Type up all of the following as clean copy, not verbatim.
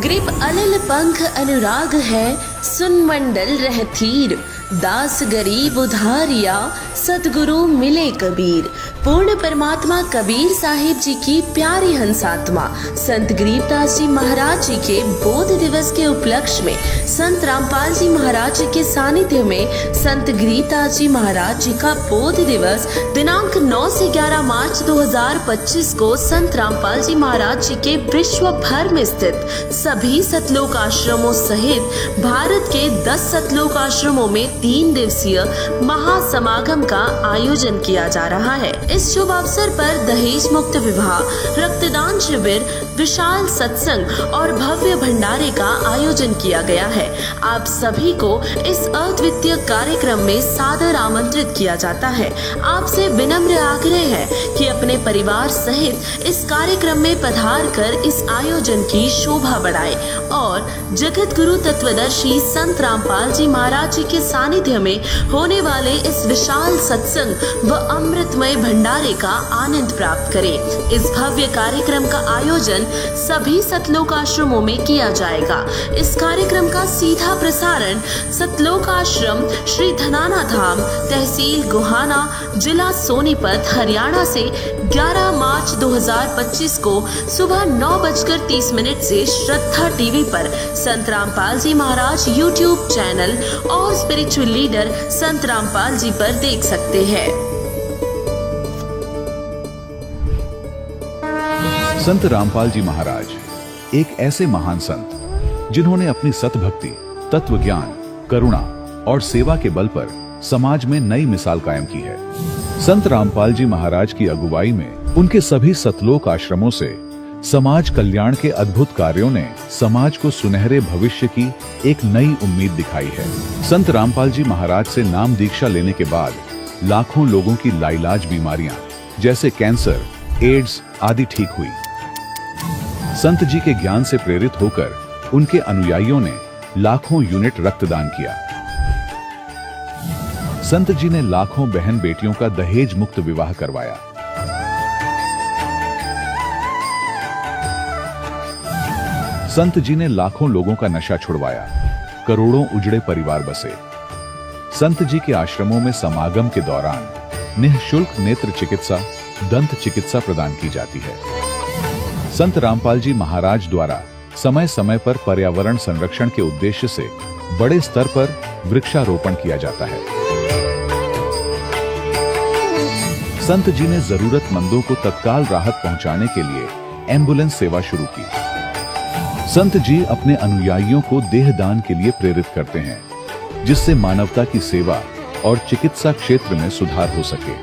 ग्रीब अलिल पंख अनुराग है, सुन मंडल रहतीर। दास गरीब उधारिया, सतगुरु मिले कबीर। पूर्ण परमात्मा कबीर साहिब जी की प्यारी हंसात्मा संत गरीबदास जी महाराज जी के बोध दिवस के उपलक्ष्य में संत रामपाल जी महाराज जी के सानिध्य में संत गरीबदास जी महाराज जी का बोध दिवस दिनांक 9 से 11 मार्च 2025 को संत रामपाल जी महाराज जी के विश्व भर में स्थित सभी सतलोक आश्रमों सहित भारत के 10 सतलोक आश्रमों में 3 दिवसीय महासमागम का आयोजन किया जा रहा है। इस शुभ अवसर पर दहेज मुक्त विवाह, रक्तदान शिविर, विशाल सत्संग और भव्य भंडारे का आयोजन किया गया है। आप सभी को इस अद्वितीय कार्यक्रम में सादर आमंत्रित किया जाता है। आपसे विनम्र आग्रह है कि अपने परिवार सहित इस कार्यक्रम में पधार कर इस आयोजन की शोभा बढ़ाएं और जगत गुरु तत्वदर्शी संत रामपाल जी महाराज जी के सानिध्य में होने वाले इस विशाल सत्संग व अमृतमय भंडारे का आनंद प्राप्त करें। इस भव्य कार्यक्रम का आयोजन सभी सतलोक आश्रमों में किया जाएगा। इस कार्यक्रम का सीधा प्रसारण सतलोक आश्रम श्री धनाना धाम, तहसील गोहाना, जिला सोनीपत, हरियाणा से 11 मार्च 2025 को सुबह 9:30 से श्रद्धा टीवी पर संत रामपाल जी महाराज यूट्यूब चैनल और स्पिरिचुअल लीडर संत रामपाल जी पर देख सकते हैं। संत रामपाल जी महाराज एक ऐसे महान संत जिन्होंने अपनी सतभक्ति, तत्व ज्ञान, करुणा और सेवा के बल पर समाज में नई मिसाल कायम की है। संत रामपाल जी महाराज की अगुवाई में उनके सभी सतलोक आश्रमों से समाज कल्याण के अद्भुत कार्यों ने समाज को सुनहरे भविष्य की एक नई उम्मीद दिखाई है। संत रामपाल जी महाराज से नाम दीक्षा लेने के बाद लाखों लोगों की लाइलाज बीमारियां जैसे कैंसर, एड्स आदि ठीक हुई। संत जी के ज्ञान से प्रेरित होकर उनके अनुयायियों ने लाखों यूनिट रक्तदान किया। संत जी ने लाखों बहन बेटियों का दहेज मुक्त विवाह करवाया। संत जी ने लाखों लोगों का नशा छुड़वाया, करोड़ों उजड़े परिवार बसे। संत जी के आश्रमों में समागम के दौरान निःशुल्क नेत्र चिकित्सा, दंत चिकित्सा प्रदान की जाती है। संत रामपाल जी महाराज द्वारा समय समय पर पर्यावरण संरक्षण के उद्देश्य से बड़े स्तर पर वृक्षारोपण किया जाता है। संत जी ने जरूरतमंदों को तत्काल राहत पहुंचाने के लिए एम्बुलेंस सेवा शुरू की। संत जी अपने अनुयायियों को देहदान के लिए प्रेरित करते हैं, जिससे मानवता की सेवा और चिकित्सा क्षेत्र में सुधार हो सके।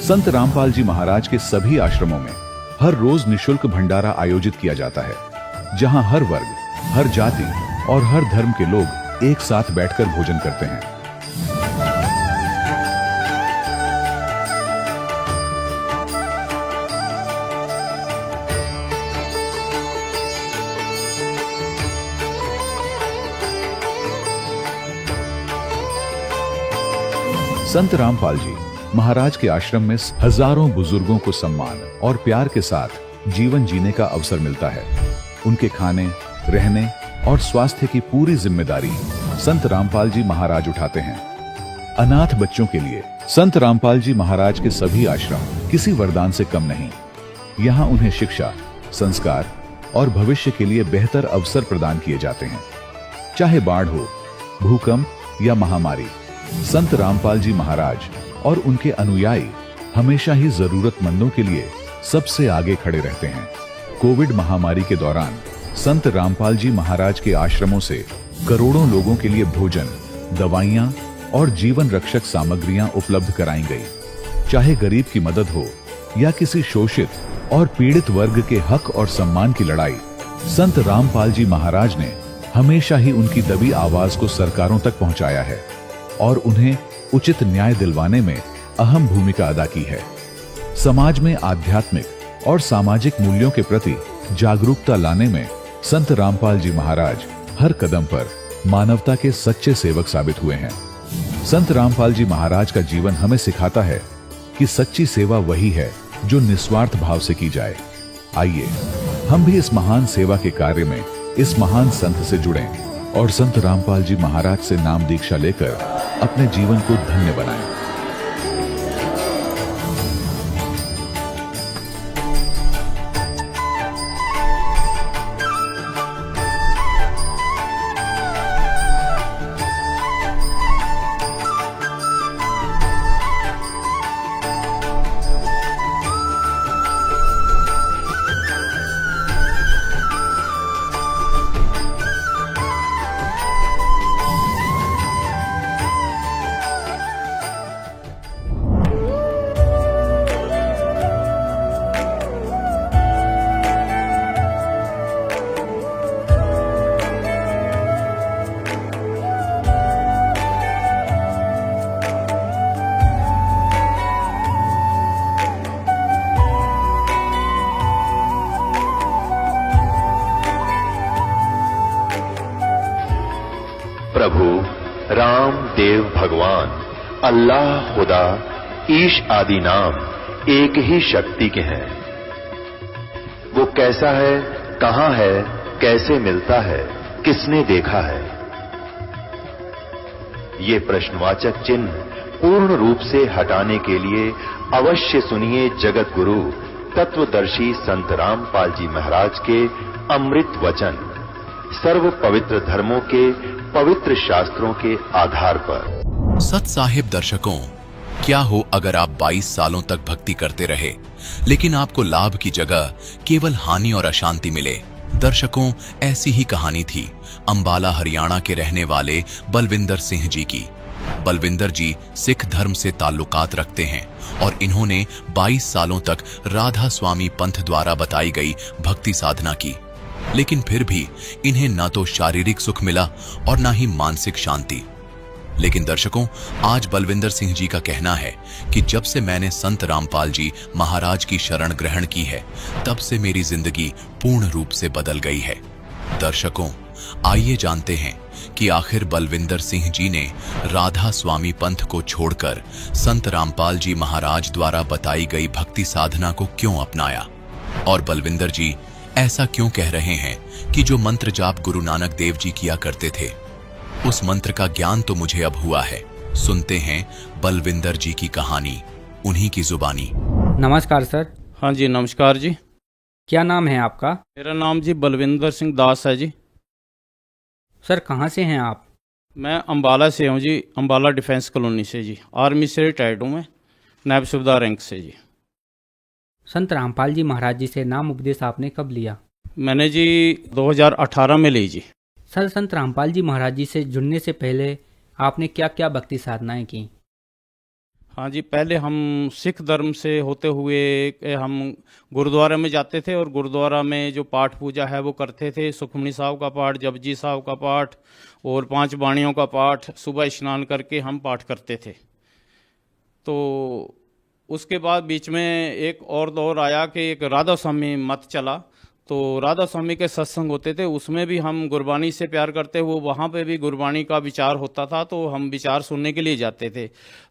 संत रामपाल जी महाराज के सभी आश्रमों में हर रोज निःशुल्क भंडारा आयोजित किया जाता है, जहां हर वर्ग, हर जाति और हर धर्म के लोग एक साथ बैठकर भोजन करते हैं। संत रामपाल जी महाराज के आश्रम में हजारों बुजुर्गों को सम्मान और प्यार के साथ जीवन जीने का अवसर मिलता है। उनके खाने, रहने और स्वास्थ्य की पूरी जिम्मेदारी संत रामपाल जी महाराज उठाते हैं। अनाथ बच्चों के लिए संत रामपाल जी महाराज के सभी आश्रम किसी वरदान से कम नहीं। यहाँ उन्हें शिक्षा, संस्कार और भविष्य के लिए बेहतर अवसर प्रदान किए जाते हैं। चाहे बाढ़ हो, भूकंप या महामारी, संत रामपाल जी महाराज और उनके अनुयायी हमेशा ही जरूरतमंदों के लिए सबसे आगे खड़े रहते हैं। कोविड महामारी के दौरान संत रामपाल जी महाराज के आश्रमों से करोड़ों लोगों के लिए भोजन, दवाइयां और जीवन रक्षक सामग्रियां उपलब्ध कराई गई। चाहे गरीब की मदद हो या किसी शोषित और पीड़ित वर्ग के हक और सम्मान की लड़ाई, संत रामपाल जी महाराज ने हमेशा ही उनकी दबी आवाज को सरकारों तक पहुंचाया है और उन्हें उचित न्याय दिलवाने में अहम भूमिका अदा की है। समाज में आध्यात्मिक और सामाजिक मूल्यों के प्रति जागरूकता लाने में संत रामपाल जी महाराज हर कदम पर मानवता के सच्चे सेवक साबित हुए हैं। संत रामपाल जी महाराज का जीवन हमें सिखाता है कि सच्ची सेवा वही है जो निस्वार्थ भाव से की जाए। आइए हम भी इस महान सेवा के कार्य में इस महान संत से जुड़ें और संत रामपाल जी महाराज से नाम दीक्षा लेकर अपने जीवन को धन्य बनाएं। प्रभु राम देव भगवान अल्लाह खुदा ईश आदि नाम एक ही शक्ति के हैं। वो कैसा है, कहां है, कैसे मिलता है, किसने देखा है? ये प्रश्नवाचक चिन्ह पूर्ण रूप से हटाने के लिए अवश्य सुनिए जगत गुरु तत्वदर्शी संत रामपाल जी महाराज के अमृत वचन, सर्व पवित्र धर्मों के पवित्र शास्त्रों के आधार पर। सत साहिब दर्शकों, क्या हो अगर आप 22 सालों तक भक्ति करते रहे लेकिन आपको लाभ की जगह केवल हानि और अशांति मिले। दर्शकों, ऐसी ही कहानी थी अंबाला हरियाणा के रहने वाले बलविंदर सिंह जी की। बलविंदर जी सिख धर्म से ताल्लुकात रखते हैं और इन्होंने 22 सालों तक राधा स्वामी पंथ द्वारा बताई गई भक्ति साधना की, लेकिन फिर भी इन्हें न तो शारीरिक सुख मिला और न ही मानसिक शांति। लेकिन दर्शकों, आज बलविंदर सिंह जी का कहना है कि जब से मैंने संत रामपाल जी महाराज की शरण ग्रहण की है, तब से मेरी जिंदगी पूर्ण रूप से बदल गई है। दर्शकों, आइए जानते हैं कि आखिर बलविंदर सिंह जी ने राधा स्वामी पंथ को छोड़कर संत रामपाल जी महाराज द्वारा बताई गई भक्ति साधना को क्यों अपनाया, और बलविंदर जी ऐसा क्यों कह रहे हैं कि जो मंत्र जाप गुरु नानक देव जी किया करते थे, उस मंत्र का ज्ञान तो मुझे अब हुआ है। सुनते हैं बलविंदर जी की कहानी, उन्हीं की जुबानी। नमस्कार सर। हाँ जी, नमस्कार जी। क्या नाम है आपका? मेरा नाम जी बलविंदर सिंह दास है जी। सर, कहाँ से हैं आप? मैं अंबाला से हूँ जी, अंबाला डिफेंस कॉलोनी से जी। आर्मी से रिटायर्ड हूँ मैं, नायब सूबेदार रैंक से जी। संत रामपाल जी महाराज जी से नाम उपदेश आपने कब लिया? मैंने जी 2018 में ली जी। सर, संत रामपाल जी महाराज जी से जुड़ने से पहले आपने क्या क्या भक्ति साधनाएं की? हाँ जी, पहले हम सिख धर्म से होते हुए हम गुरुद्वारा में जाते थे और गुरुद्वारा में जो पाठ पूजा है वो करते थे। सुखमनी साहब का पाठ, जपजी साहब का पाठ और 5 बाणियों का पाठ सुबह स्नान करके हम पाठ करते थे। तो उसके बाद बीच में एक और दौर आया कि एक राधा स्वामी मत चला, तो राधा स्वामी के सत्संग होते थे, उसमें भी हम गुरबानी से प्यार करते हुए वहाँ पे भी गुरबानी का विचार होता था, तो हम विचार सुनने के लिए जाते थे।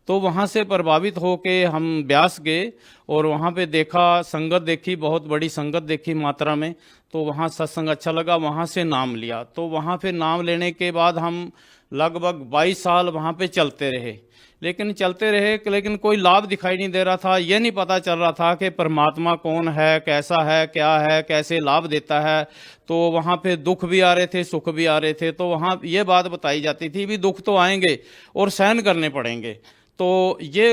तो वहाँ से प्रभावित होके हम ब्यास गए और वहाँ पे देखा, संगत देखी, बहुत बड़ी संगत देखी मात्रा में, तो वहाँ सत्संग अच्छा लगा, वहाँ से नाम लिया। तो वहाँ पे नाम लेने के बाद हम लगभग 22 साल वहाँ पे चलते रहे, लेकिन लेकिन कोई लाभ दिखाई नहीं दे रहा था। ये नहीं पता चल रहा था कि परमात्मा कौन है, कैसा है, क्या है, कैसे लाभ देता है। तो वहाँ पे दुख भी आ रहे थे, सुख भी आ रहे थे। तो वहाँ ये बात बताई जाती थी भी दुख तो आएंगे और सहन करने पड़ेंगे। तो ये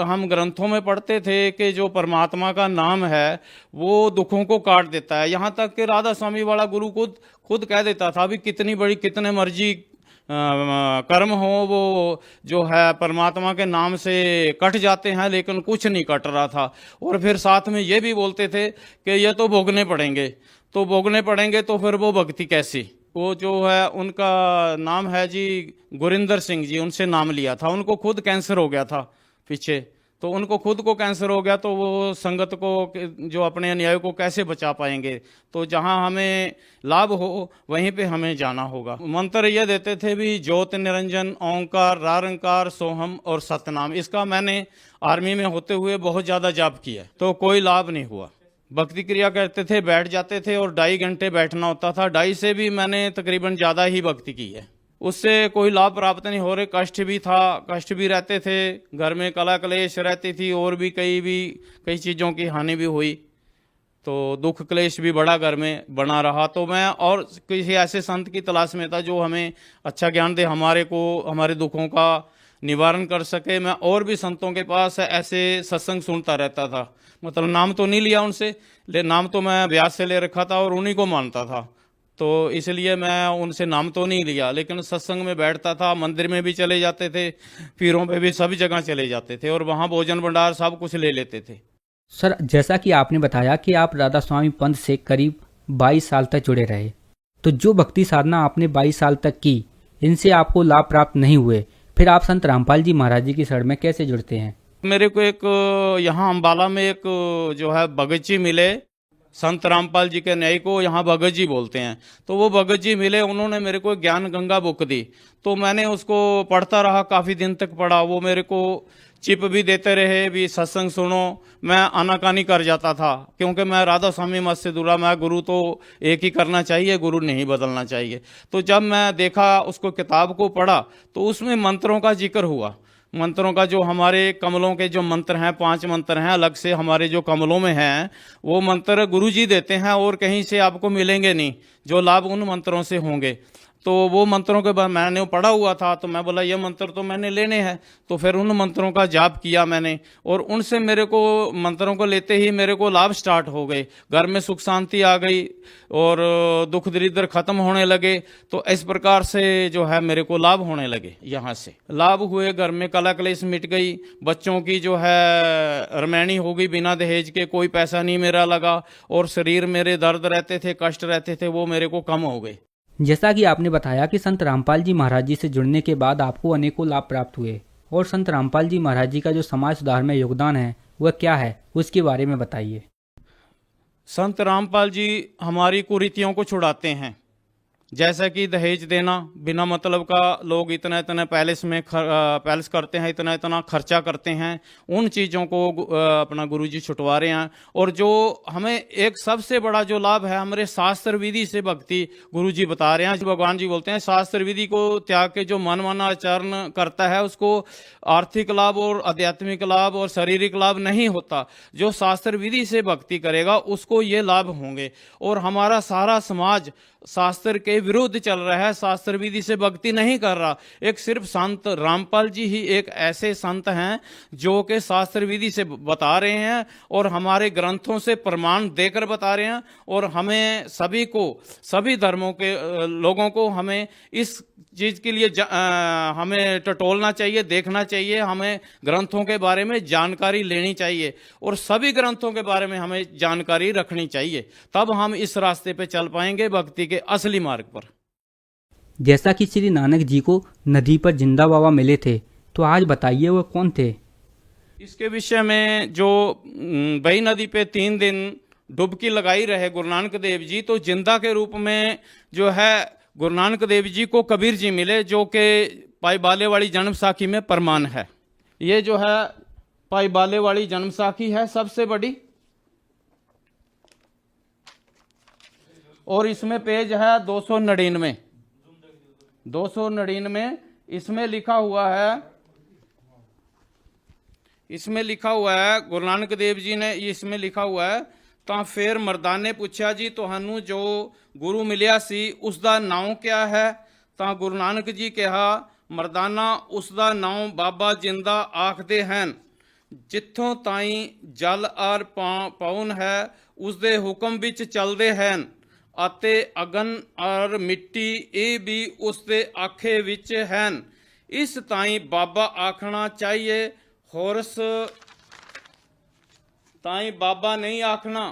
हम ग्रंथों में पढ़ते थे कि जो परमात्मा का नाम है वो दुखों को काट देता है। यहाँ तक कि राधा स्वामी वाला गुरु खुद कह देता था भी कितने मर्जी कर्म हो, वो जो है परमात्मा के नाम से कट जाते हैं, लेकिन कुछ नहीं कट रहा था। और फिर साथ में ये भी बोलते थे कि ये तो भोगने पड़ेंगे, तो फिर वो भक्ति कैसी? वो जो है उनका नाम है जी गुरिंदर सिंह जी, उनसे नाम लिया था। उनको खुद कैंसर हो गया था पीछे, तो उनको खुद को कैंसर हो गया, तो वो संगत को, जो अपने अनुयायी को कैसे बचा पाएंगे? तो जहां हमें लाभ हो वहीं पे हमें जाना होगा। मंत्र ये देते थे भी ज्योत निरंजन ओंकार रारंकार सोहम और सतनाम। इसका मैंने आर्मी में होते हुए बहुत ज़्यादा जाप किया, तो कोई लाभ नहीं हुआ। भक्ति क्रिया करते थे, बैठ जाते थे और 2.5 घंटे बैठना होता था। 2.5 से भी मैंने तकरीबन ज़्यादा ही भक्ति की है। उससे कोई लाभ प्राप्त नहीं हो रहे, कष्ट भी था, कष्ट भी रहते थे, घर में कला क्लेश रहती थी और भी कई चीज़ों की हानि भी हुई, तो दुख क्लेश भी बड़ा घर में बना रहा। तो मैं और किसी ऐसे संत की तलाश में था जो हमें अच्छा ज्ञान दे, हमारे दुखों का निवारण कर सके। मैं और भी संतों के पास ऐसे सत्संग सुनता रहता था, मतलब नाम तो नहीं लिया उनसे, नाम तो मैं व्यास से ले रखा था और उन्हीं को मानता था, तो इसलिए मैं उनसे नाम तो नहीं लिया, लेकिन सत्संग में बैठता था, मंदिर में भी चले जाते थे, पीरों पे भी सभी जगह चले जाते थे और वहाँ भोजन भंडार सब कुछ ले लेते थे। सर, जैसा कि आपने बताया कि आप राधा स्वामी पंथ से करीब 22 साल तक जुड़े रहे, तो जो भक्ति साधना आपने 22 साल तक की, इनसे आपको लाभ प्राप्त नहीं हुए, फिर आप संत रामपाल जी महाराज जी की शरण में कैसे जुड़ते हैं? मेरे को एक यहाँ अम्बाला में एक जो है भगत जी मिले, संत रामपाल जी के न्याय को यहाँ भगत जी बोलते हैं, तो वो भगत जी मिले, उन्होंने मेरे को ज्ञान गंगा बुक दी, तो मैंने उसको पढ़ता रहा, काफ़ी दिन तक पढ़ा। वो मेरे को चिप भी देते रहे, भी सत्संग सुनो, मैं आनाकानी कर जाता था, क्योंकि मैं राधा स्वामी मत से दूरा, मैं गुरु तो एक ही करना चाहिए, गुरु नहीं बदलना चाहिए। तो जब मैं देखा, उसको किताब को पढ़ा, तो उसमें मंत्रों का जिक्र हुआ, मंत्रों का, जो हमारे कमलों के जो मंत्र हैं, 5 मंत्र हैं अलग से हमारे जो कमलों में हैं, वो मंत्र गुरु जी देते हैं और कहीं से आपको मिलेंगे नहीं, जो लाभ उन मंत्रों से होंगे। तो वो मंत्रों के बाद मैंने पढ़ा हुआ था, तो मैं बोला ये मंत्र तो मैंने लेने हैं, तो फिर उन मंत्रों का जाप किया मैंने, और उनसे मेरे को, मंत्रों को लेते ही मेरे को लाभ स्टार्ट हो गए, घर में सुख शांति आ गई और दुख दरिद्र खत्म होने लगे। तो इस प्रकार से जो है मेरे को लाभ होने लगे, यहाँ से लाभ हुए, घर में कला क्लेश मिट गई, बच्चों की जो है रमैनी हो गई बिना दहेज के, कोई पैसा नहीं मेरा लगा, और शरीर मेरे दर्द रहते थे, कष्ट रहते थे, वो मेरे को कम हो गए। जैसा कि आपने बताया कि संत रामपाल जी महाराज जी से जुड़ने के बाद आपको अनेकों लाभ प्राप्त हुए, और संत रामपाल जी महाराज जी का जो समाज सुधार में योगदान है वह क्या है, उसके बारे में बताइए। संत रामपाल जी हमारी कुरीतियों को छुड़ाते हैं, जैसा कि दहेज देना बिना मतलब का, लोग इतना इतना पैलेस करते हैं, इतना इतना खर्चा करते हैं, उन चीज़ों को अपना गुरुजी छुटवा रहे हैं। और जो हमें एक सबसे बड़ा जो लाभ है, हमारे शास्त्र विधि से भक्ति गुरुजी बता रहे हैं। भगवान जी बोलते हैं शास्त्र विधि को त्याग के जो मन आचरण करता है, उसको आर्थिक लाभ और आध्यात्मिक लाभ और शारीरिक लाभ नहीं होता, जो शास्त्र विधि से भक्ति करेगा उसको ये लाभ होंगे। और हमारा सारा समाज शास्त्र के विरुद्ध चल रहा है, शास्त्र विधि से भक्ति नहीं कर रहा। एक सिर्फ संत रामपाल जी ही एक ऐसे संत हैं जो कि शास्त्र विधि से बता रहे हैं और हमारे ग्रंथों से प्रमाण देकर बता रहे हैं। और हमें सभी को, सभी धर्मों के लोगों को हमें इस चीज़ के लिए हमें टटोलना चाहिए, देखना चाहिए, हमें ग्रंथों के बारे में जानकारी लेनी चाहिए और सभी ग्रंथों के बारे में हमें जानकारी रखनी चाहिए, तब हम इस रास्ते पे चल पाएंगे भक्ति के असली मार्ग पर। जैसा कि श्री नानक जी को नदी पर जिंदा बाबा मिले थे, तो आज बताइए वो कौन थे? इसके विषय में जो बही नदी पे 3 दिन डुबकी लगाई रहे गुरु नानक देव जी, तो जिंदा के रूप में जो है गुरु नानक देव जी को कबीर जी मिले, जो कि पाई बाले वाली जन्म साखी में प्रमाण है। ये जो है पाई बाले वाली जन्म साखी है सबसे बड़ी, और इसमें पेज है 299। 299 इसमें लिखा हुआ है, इसमें लिखा हुआ है गुरु नानक देव जी ने, इसमें लिखा हुआ है, ਤਾਂ फिर मर्दा ने पूछा जी ਤੁਹਾਨੂੰ जो गुरु मिलिया सी उसका नाम क्या है? ਤਾਂ गुरु नानक जी कहा मर्दाना उसका नाम बाबा जिंदा आखते हैं, जिथों ताई जल आर पाउन है उसके हुक्म विच चलते हैं, ਅਤੇ अगन और मिट्टी ये भी उसके आखे विच हैं, इस ताई बाबा आखना चाहिए, होरस ताई बाबा नहीं आखना।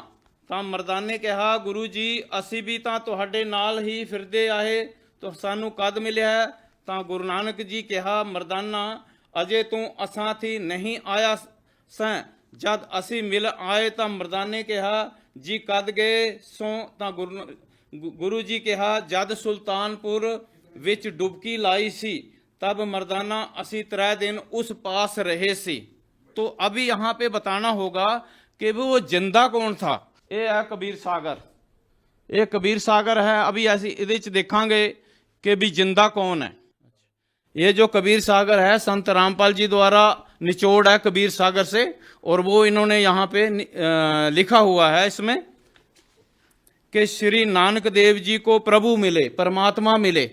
ਤਾਂ ਮਰਦਾਨੇ ਕਿਹਾ ਗੁਰੂ ਜੀ ਅਸੀਂ ਵੀ ਤਾਂ ਤੁਹਾਡੇ ਨਾਲ ਹੀ ਫਿਰਦੇ ਆਏ, ਤਾਂ ਸਾਨੂੰ ਕਦ ਮਿਲਿਆ ਹੈ? ਤਾਂ ਗੁਰੂ ਨਾਨਕ ਜੀ ਕਿਹਾ ਮਰਦਾਨਾ ਅਜੇ ਤੂੰ ਅਸਾਂ ਥੀ ਨਹੀਂ ਆਇਆ ਸੈਂ, ਜਦ ਅਸੀਂ ਮਿਲ ਆਏ ਤਾਂ ਮਰਦਾਨੇ ਕਿਹਾ ਜੀ ਕਦ ਗਏ ਸੋ? ਤਾਂ ਗੁਰੂ ਜੀ ਕਿਹਾ ਜਦ ਸੁਲਤਾਨपुर ਵਿੱਚ ਡੁਬਕੀ ਲਾਈ ਸੀ, तब मर्दाना ਅਸੀਂ 3 दिन उस पास रहे सी। तो अभी यहाँ पे बताना होगा कि वो जिंदा कौन था। ਇਹ ਹੈ ਕਬੀਰ ਸਾਗਰ। ਇਹ ਕਬੀਰ सागर है। अभी ऐसी ਇਹਦੇ ਚ ਦੇਖਾਂਗੇ कि भी जिंदा कौन है। ये जो कबीर सागर है संत रामपाल जी द्वारा निचोड़ है कबीर सागर से, और वो इन्होंने यहाँ पे लिखा हुआ है इसमें कि श्री नानक देव जी को प्रभु मिले, परमात्मा मिले,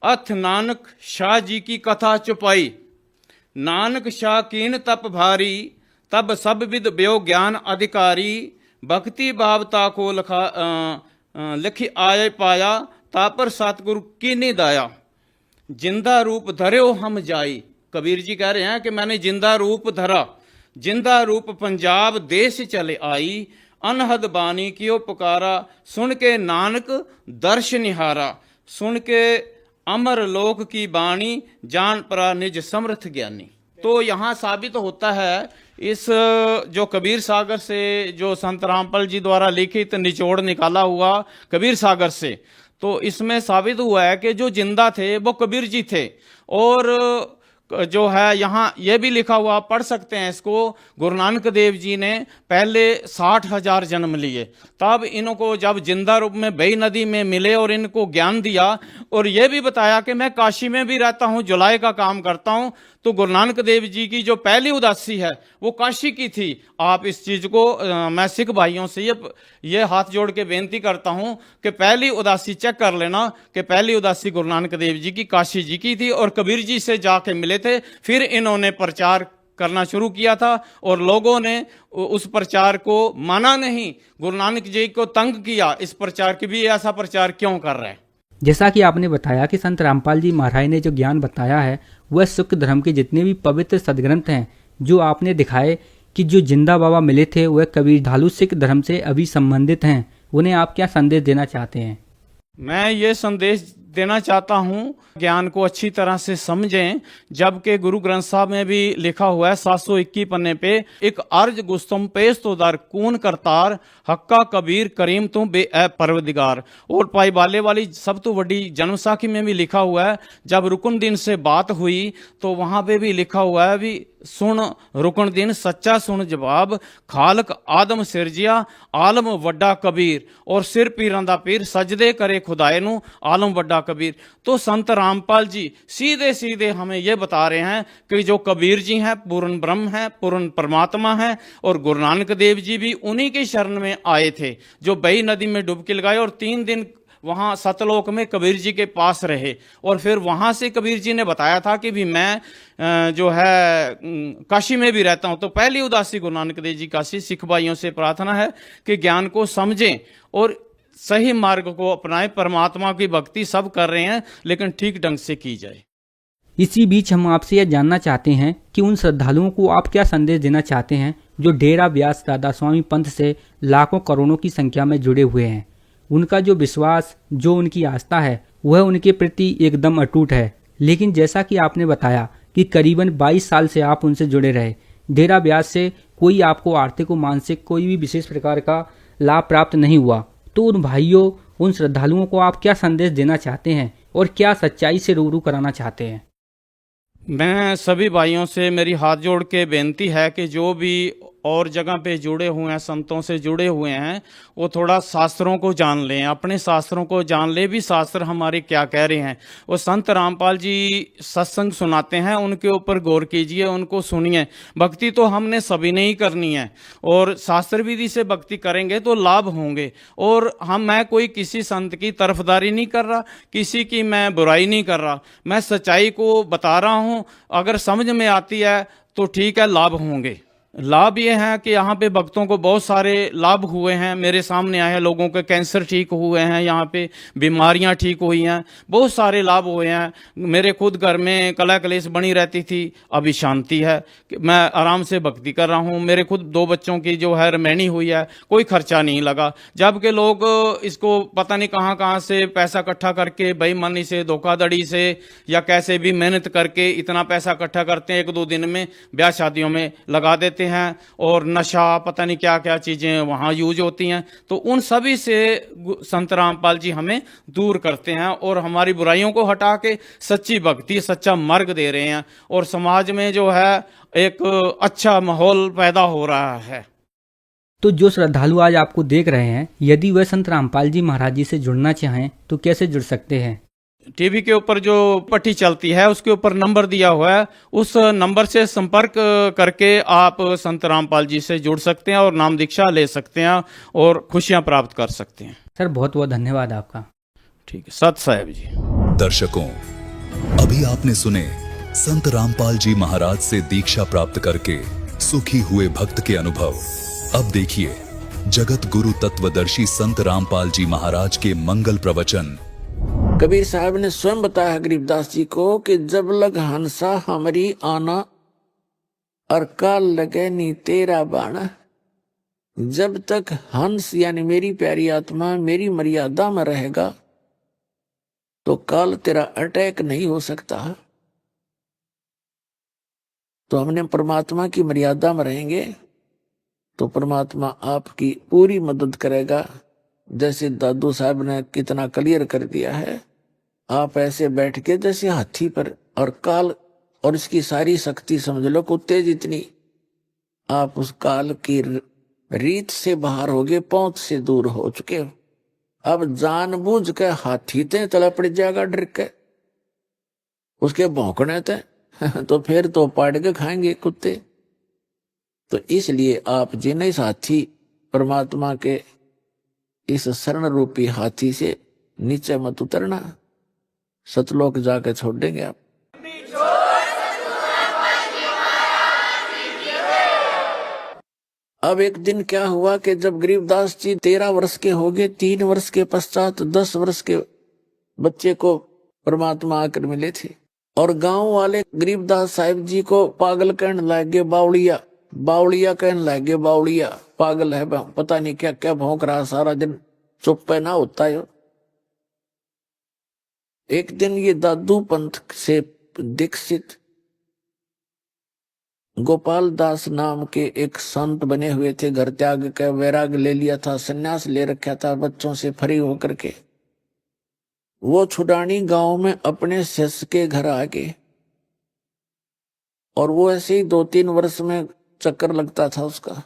अथ नानक शाह जी की कथा चुपाई, नानक शाह कीन तप भारी, तब सब विद ब्यो ज्ञान अधिकारी, भक्ति भावता को लिखी आए पाया, तापर सतगुरु कीनी दाया, जिंदा रूप धर्यो हम जाई। कबीर जी कह रहे हैं कि मैंने जिंदा रूप धरा, जिंदा रूप पंजाब देश चले आई, अनहद बानी कियो पुकारा, सुन के नानक दर्श निहारा, सुन के अमर लोक की बाणी, जान परा निज समर्थ ज्ञानी। तो यहाँ साबित होता है इस जो कबीर सागर से जो संत रामपाल जी द्वारा लिखित निचोड़ निकाला हुआ कबीर सागर से, तो इसमें साबित हुआ है कि जो जिंदा थे वो कबीर जी थे। और जो है यहाँ ये भी लिखा हुआ, पढ़ सकते हैं इसको, गुरु नानक देव जी ने पहले 60,000 जन्म लिए, तब इनको जब जिंदा रूप में बई नदी में मिले और इनको ज्ञान दिया, और ये भी बताया कि मैं काशी में भी रहता हूँ, जुलाई का काम करता हूँ। तो गुरु नानक देव जी की जो पहली उदासी है वो काशी की थी। आप इस चीज को मैं सिख भाइयों से ये हाथ जोड़ के बेनती करता हूं कि पहली उदासी चेक कर लेना कि पहली उदासी गुरु नानक देव जी की काशी जी की थी, और कबीर जी से जाके मिले थे। फिर इन्होंने प्रचार करना शुरू किया था और लोगों ने उस प्रचार को माना नहीं, गुरु नानक जी को तंग किया, इस प्रचार की भी ऐसा प्रचार क्यों कर रहे हैं। जैसा कि आपने बताया कि संत रामपाल जी महाराज ने जो ज्ञान बताया है वह सिख धर्म के जितने भी पवित्र सदग्रंथ हैं, जो आपने दिखाए कि जो जिंदा बाबा मिले थे वह कबीर धालू सिख धर्म से अभी संबंधित हैं, उन्हें आप क्या संदेश देना चाहते हैं? मैं ये संदेश देना चाहता हूँ, ज्ञान को अच्छी तरह से समझें, जबकि गुरु ग्रंथ साहब में भी लिखा हुआ है 721 पन्ने पे, एक अर्ज गुस्तम पेश तो दर कून करतार, हक्का कबीर करीम तुम बे ए परवदिगार। और पाई बाले वाली सब तो बड़ी जन्मसाखी में भी लिखा हुआ है, जब रुकन दिन से बात हुई तो वहां पे भी लिखा हुआ है भी सुन रुकन दिन सच्चा सुन जवाब, खालक आदम सिरजिया आलम वड्डा कबीर, और सिर पीरां दा पीर सजदे करे खुदाए नू आलम वड्डा कबीर। तो संत रामपाल जी सीधे सीधे हमें यह बता रहे हैं कि जो कबीर जी हैं पूर्ण ब्रह्म हैं, पूर्ण परमात्मा हैं, और गुरु नानक देव जी भी उन्हीं के शरण में आए थे, जो बई नदी में डुबकी लगाए और 3 दिन वहां सतलोक में कबीर जी के पास रहे। और फिर वहां से कबीर जी ने बताया था कि भी मैं जो है काशी में भी रहता हूं। तो पहली उदासी गुरु नानक देव जी काशी। सिख भाइयों से प्रार्थना है कि ज्ञान को समझें और सही मार्ग को अपनाएं। परमात्मा की भक्ति सब कर रहे हैं, लेकिन ठीक ढंग से की जाए। इसी बीच हम आपसे यह जानना चाहते हैं कि उन श्रद्धालुओं को आप क्या संदेश देना चाहते हैं जो डेरा ब्यास राधा स्वामी पंथ से लाखों करोड़ों की संख्या में जुड़े हुए हैं। उनका जो विश्वास, जो उनकी आस्था है, वह उनके प्रति एकदम अटूट है। लेकिन जैसा कि आपने बताया कि करीबन 22 साल से आप उनसे जुड़े रहे, डेरा ब्यास से कोई आपको आर्थिक और मानसिक कोई भी विशेष प्रकार का लाभ प्राप्त नहीं हुआ, तो उन भाइयों, उन श्रद्धालुओं को आप क्या संदेश देना चाहते हैं और क्या सच्चाई से रूबरू कराना चाहते हैं? मैं सभी भाइयों से मेरी हाथ जोड़ के बेनती है कि जो भी और जगह पे जुड़े हुए हैं, संतों से जुड़े हुए हैं, वो थोड़ा शास्त्रों को जान लें, अपने शास्त्रों को जान ले भी शास्त्र हमारे क्या कह रहे हैं। वो संत रामपाल जी सत्संग सुनाते हैं, उनके ऊपर गौर कीजिए, उनको सुनिए। भक्ति तो हमने सभी ने ही करनी है, और शास्त्र विधि से भक्ति करेंगे तो लाभ होंगे। और मैं कोई किसी संत की तरफदारी नहीं कर रहा, किसी की मैं बुराई नहीं कर रहा, मैं सच्चाई को बता रहा हूँ। अगर समझ में आती है तो ठीक है, लाभ होंगे। लाभ ये है कि यहाँ पे भक्तों को बहुत सारे लाभ हुए हैं, मेरे सामने आए हैं, लोगों के कैंसर ठीक हुए हैं, यहाँ पे बीमारियाँ ठीक हुई हैं, बहुत सारे लाभ हुए हैं। मेरे खुद घर में कलह कलेश बनी रहती थी, अभी शांति है, मैं आराम से भक्ति कर रहा हूँ। मेरे खुद 2 बच्चों की जो है रमैनी हुई है, कोई खर्चा नहीं लगा। जबकि लोग इसको पता नहीं कहाँ कहाँ से पैसा इकट्ठा करके बेईमानी से, धोखाधड़ी से या कैसे भी मेहनत करके इतना पैसा इकट्ठा करते हैं, 1-2 दिन में ब्याह शादियों में लगा देते हैं, और नशा पता नहीं क्या क्या चीजें वहां यूज होती हैं। तो उन सभी से संत रामपाल जी हमें दूर करते हैं और हमारी बुराइयों को हटा के सच्ची भक्ति, सच्चा मार्ग दे रहे हैं, और समाज में जो है एक अच्छा माहौल पैदा हो रहा है। तो जो श्रद्धालु आज आपको देख रहे हैं, यदि वह संत रामपाल जी महाराज जी से जुड़ना चाहें तो कैसे जुड़ सकते हैं? टीवी के ऊपर जो पट्टी चलती है उसके ऊपर नंबर दिया हुआ है, उस नंबर से संपर्क करके आप संत रामपाल जी से जुड़ सकते हैं और नाम दीक्षा ले सकते हैं और खुशियां प्राप्त कर सकते हैं। सर बहुत बहुत धन्यवाद आपका। ठीक है, सत साहेब जी। दर्शकों, अभी आपने सुने संत रामपाल जी महाराज से दीक्षा प्राप्त करके सुखी हुए भक्त के अनुभव। अब देखिए जगत गुरु तत्वदर्शी संत रामपाल जी महाराज के मंगल प्रवचन। कबीर साहब ने स्वयं बताया गरीबदास जी को कि जब लग हंसा हमारी आना और काल लगे नी तेरा बाणा। जब तक हंस यानी मेरी प्यारी आत्मा मेरी मर्यादा में रहेगा तो काल तेरा अटैक नहीं हो सकता। तो हमने परमात्मा की मर्यादा में रहेंगे तो परमात्मा आपकी पूरी मदद करेगा। जैसे दादू साहब ने कितना क्लियर कर दिया है, आप ऐसे बैठ के जैसे हाथी पर, और काल और इसकी सारी शक्ति समझ लो कुत्ते जितनी, आप उस काल की रीत से बाहर हो गए, पहुंच से दूर हो चुके हो। अब जानबूझ के हाथी ते तला पड़ जाएगा डर के, उसके भौंकने थे तो फिर तो पाड़ के खाएंगे कुत्ते। तो इसलिए आप जिन्हें साथी परमात्मा के इस शरण रूपी हाथी से नीचे मत उतरना, सतलोक जाके छोड़ देंगे आप। अब एक दिन क्या हुआ कि जब गरीबदास जी 13 वर्ष के हो गए, 3 वर्ष के पश्चात 10 वर्ष के बच्चे को परमात्मा आकर मिले थे और गांव वाले गरीबदास साहिब जी को पागल कहने लगे, बावड़िया बावड़िया कहने लगे, बावड़िया पागल है, पता नहीं क्या क्या भौंक रहा सारा दिन, चुप पे ना होता है। एक दिन ये दादू पंथ से दीक्षित गोपाल दास नाम के एक संत बने हुए थे, घर त्याग के वैराग ले लिया था, सन्यास ले रखा था बच्चों से फ्री होकर के। वो छुडानी गांव में अपने शिष्य के घर आ गए और वो ऐसे ही 2-3 वर्ष में चक्कर लगता था उसका।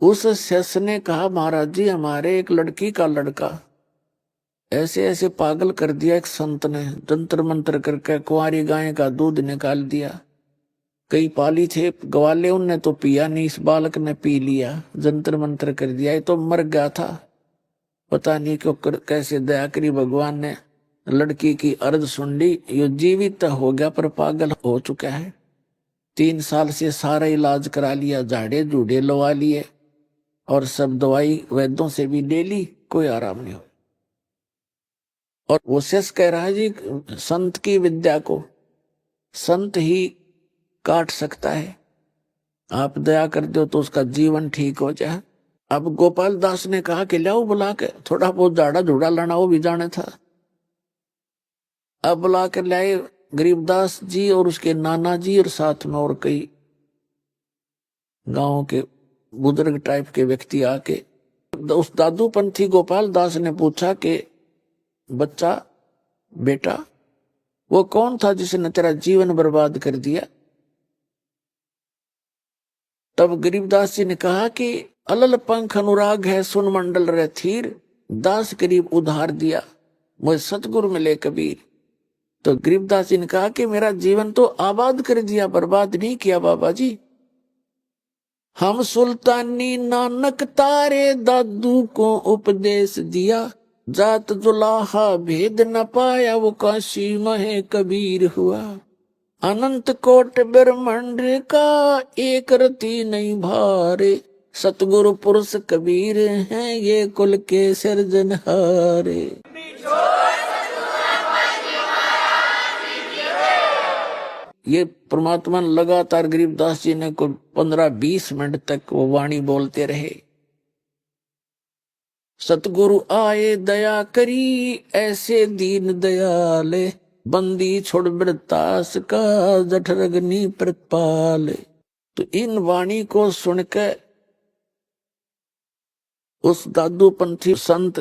उस शिष्य ने कहा, महाराज जी हमारे एक लड़की का लड़का ऐसे ऐसे पागल कर दिया, एक संत ने जंतर मंत्र करके कुंवारी गाय का दूध निकाल दिया। कई पाली थे ग्वाले, उनने तो पिया नहीं, इस बालक ने पी लिया, जंतर मंत्र कर दिया, ये तो मर गया था। पता नहीं क्यों कैसे दया करी भगवान ने, लड़की की अर्ज सुन ली, ये जीवित हो गया पर पागल हो चुका है। 3 साल से सारा इलाज करा लिया, झाड़े जूड़े लवा लिए और सब दवाई वैद्यों से भी ले ली, कोई आराम नहीं हो। और वो शेष कह रहा है जी संत की विद्या को संत ही काट सकता है, आप दया कर दो तो उसका जीवन ठीक हो जाए। अब गोपाल दास ने कहा कि लाओ बुला के, थोड़ा बहुत झाड़ा झूड़ा लाना वो भी जाने था। अब बुला कर लाए गरीबदास जी और उसके नाना जी और साथ में और कई गांव के बुजुर्ग टाइप के व्यक्ति आके उस दादू पंथी गोपाल दास ने पूछा कि बच्चा बेटा वो कौन था जिसने तेरा जीवन बर्बाद कर दिया? तब गरीबदास जी ने कहा कि अलल पंख अनुराग है सुन मंडल रे थीर, दास गरीब उधार दिया मुझे सतगुरु मिले कबीर। तो गरीबदास जी ने कहा कि मेरा जीवन तो आबाद कर दिया, बर्बाद नहीं किया बाबा जी। हम सुल्तानी नानक तारे दादू को उपदेश दिया, जात जुलाहा भेद न पाया वो काशी महे कबीर हुआ। अनंत कोट ब्रह्मांड का एक रति नहीं भारे, सतगुरु पुरुष कबीर हैं ये कुल के सिरजनहारे। ये परमात्मा लगातार गरीबदास जी ने को 15-20 मिनट तक वो वाणी बोलते रहे। सतगुरु आए दया करी ऐसे दीन दयाले, बंदी छोड़ वृतास का जठरग्नि प्रतिपाले। तो इन वाणी को सुनकर उस दादू पंथी संत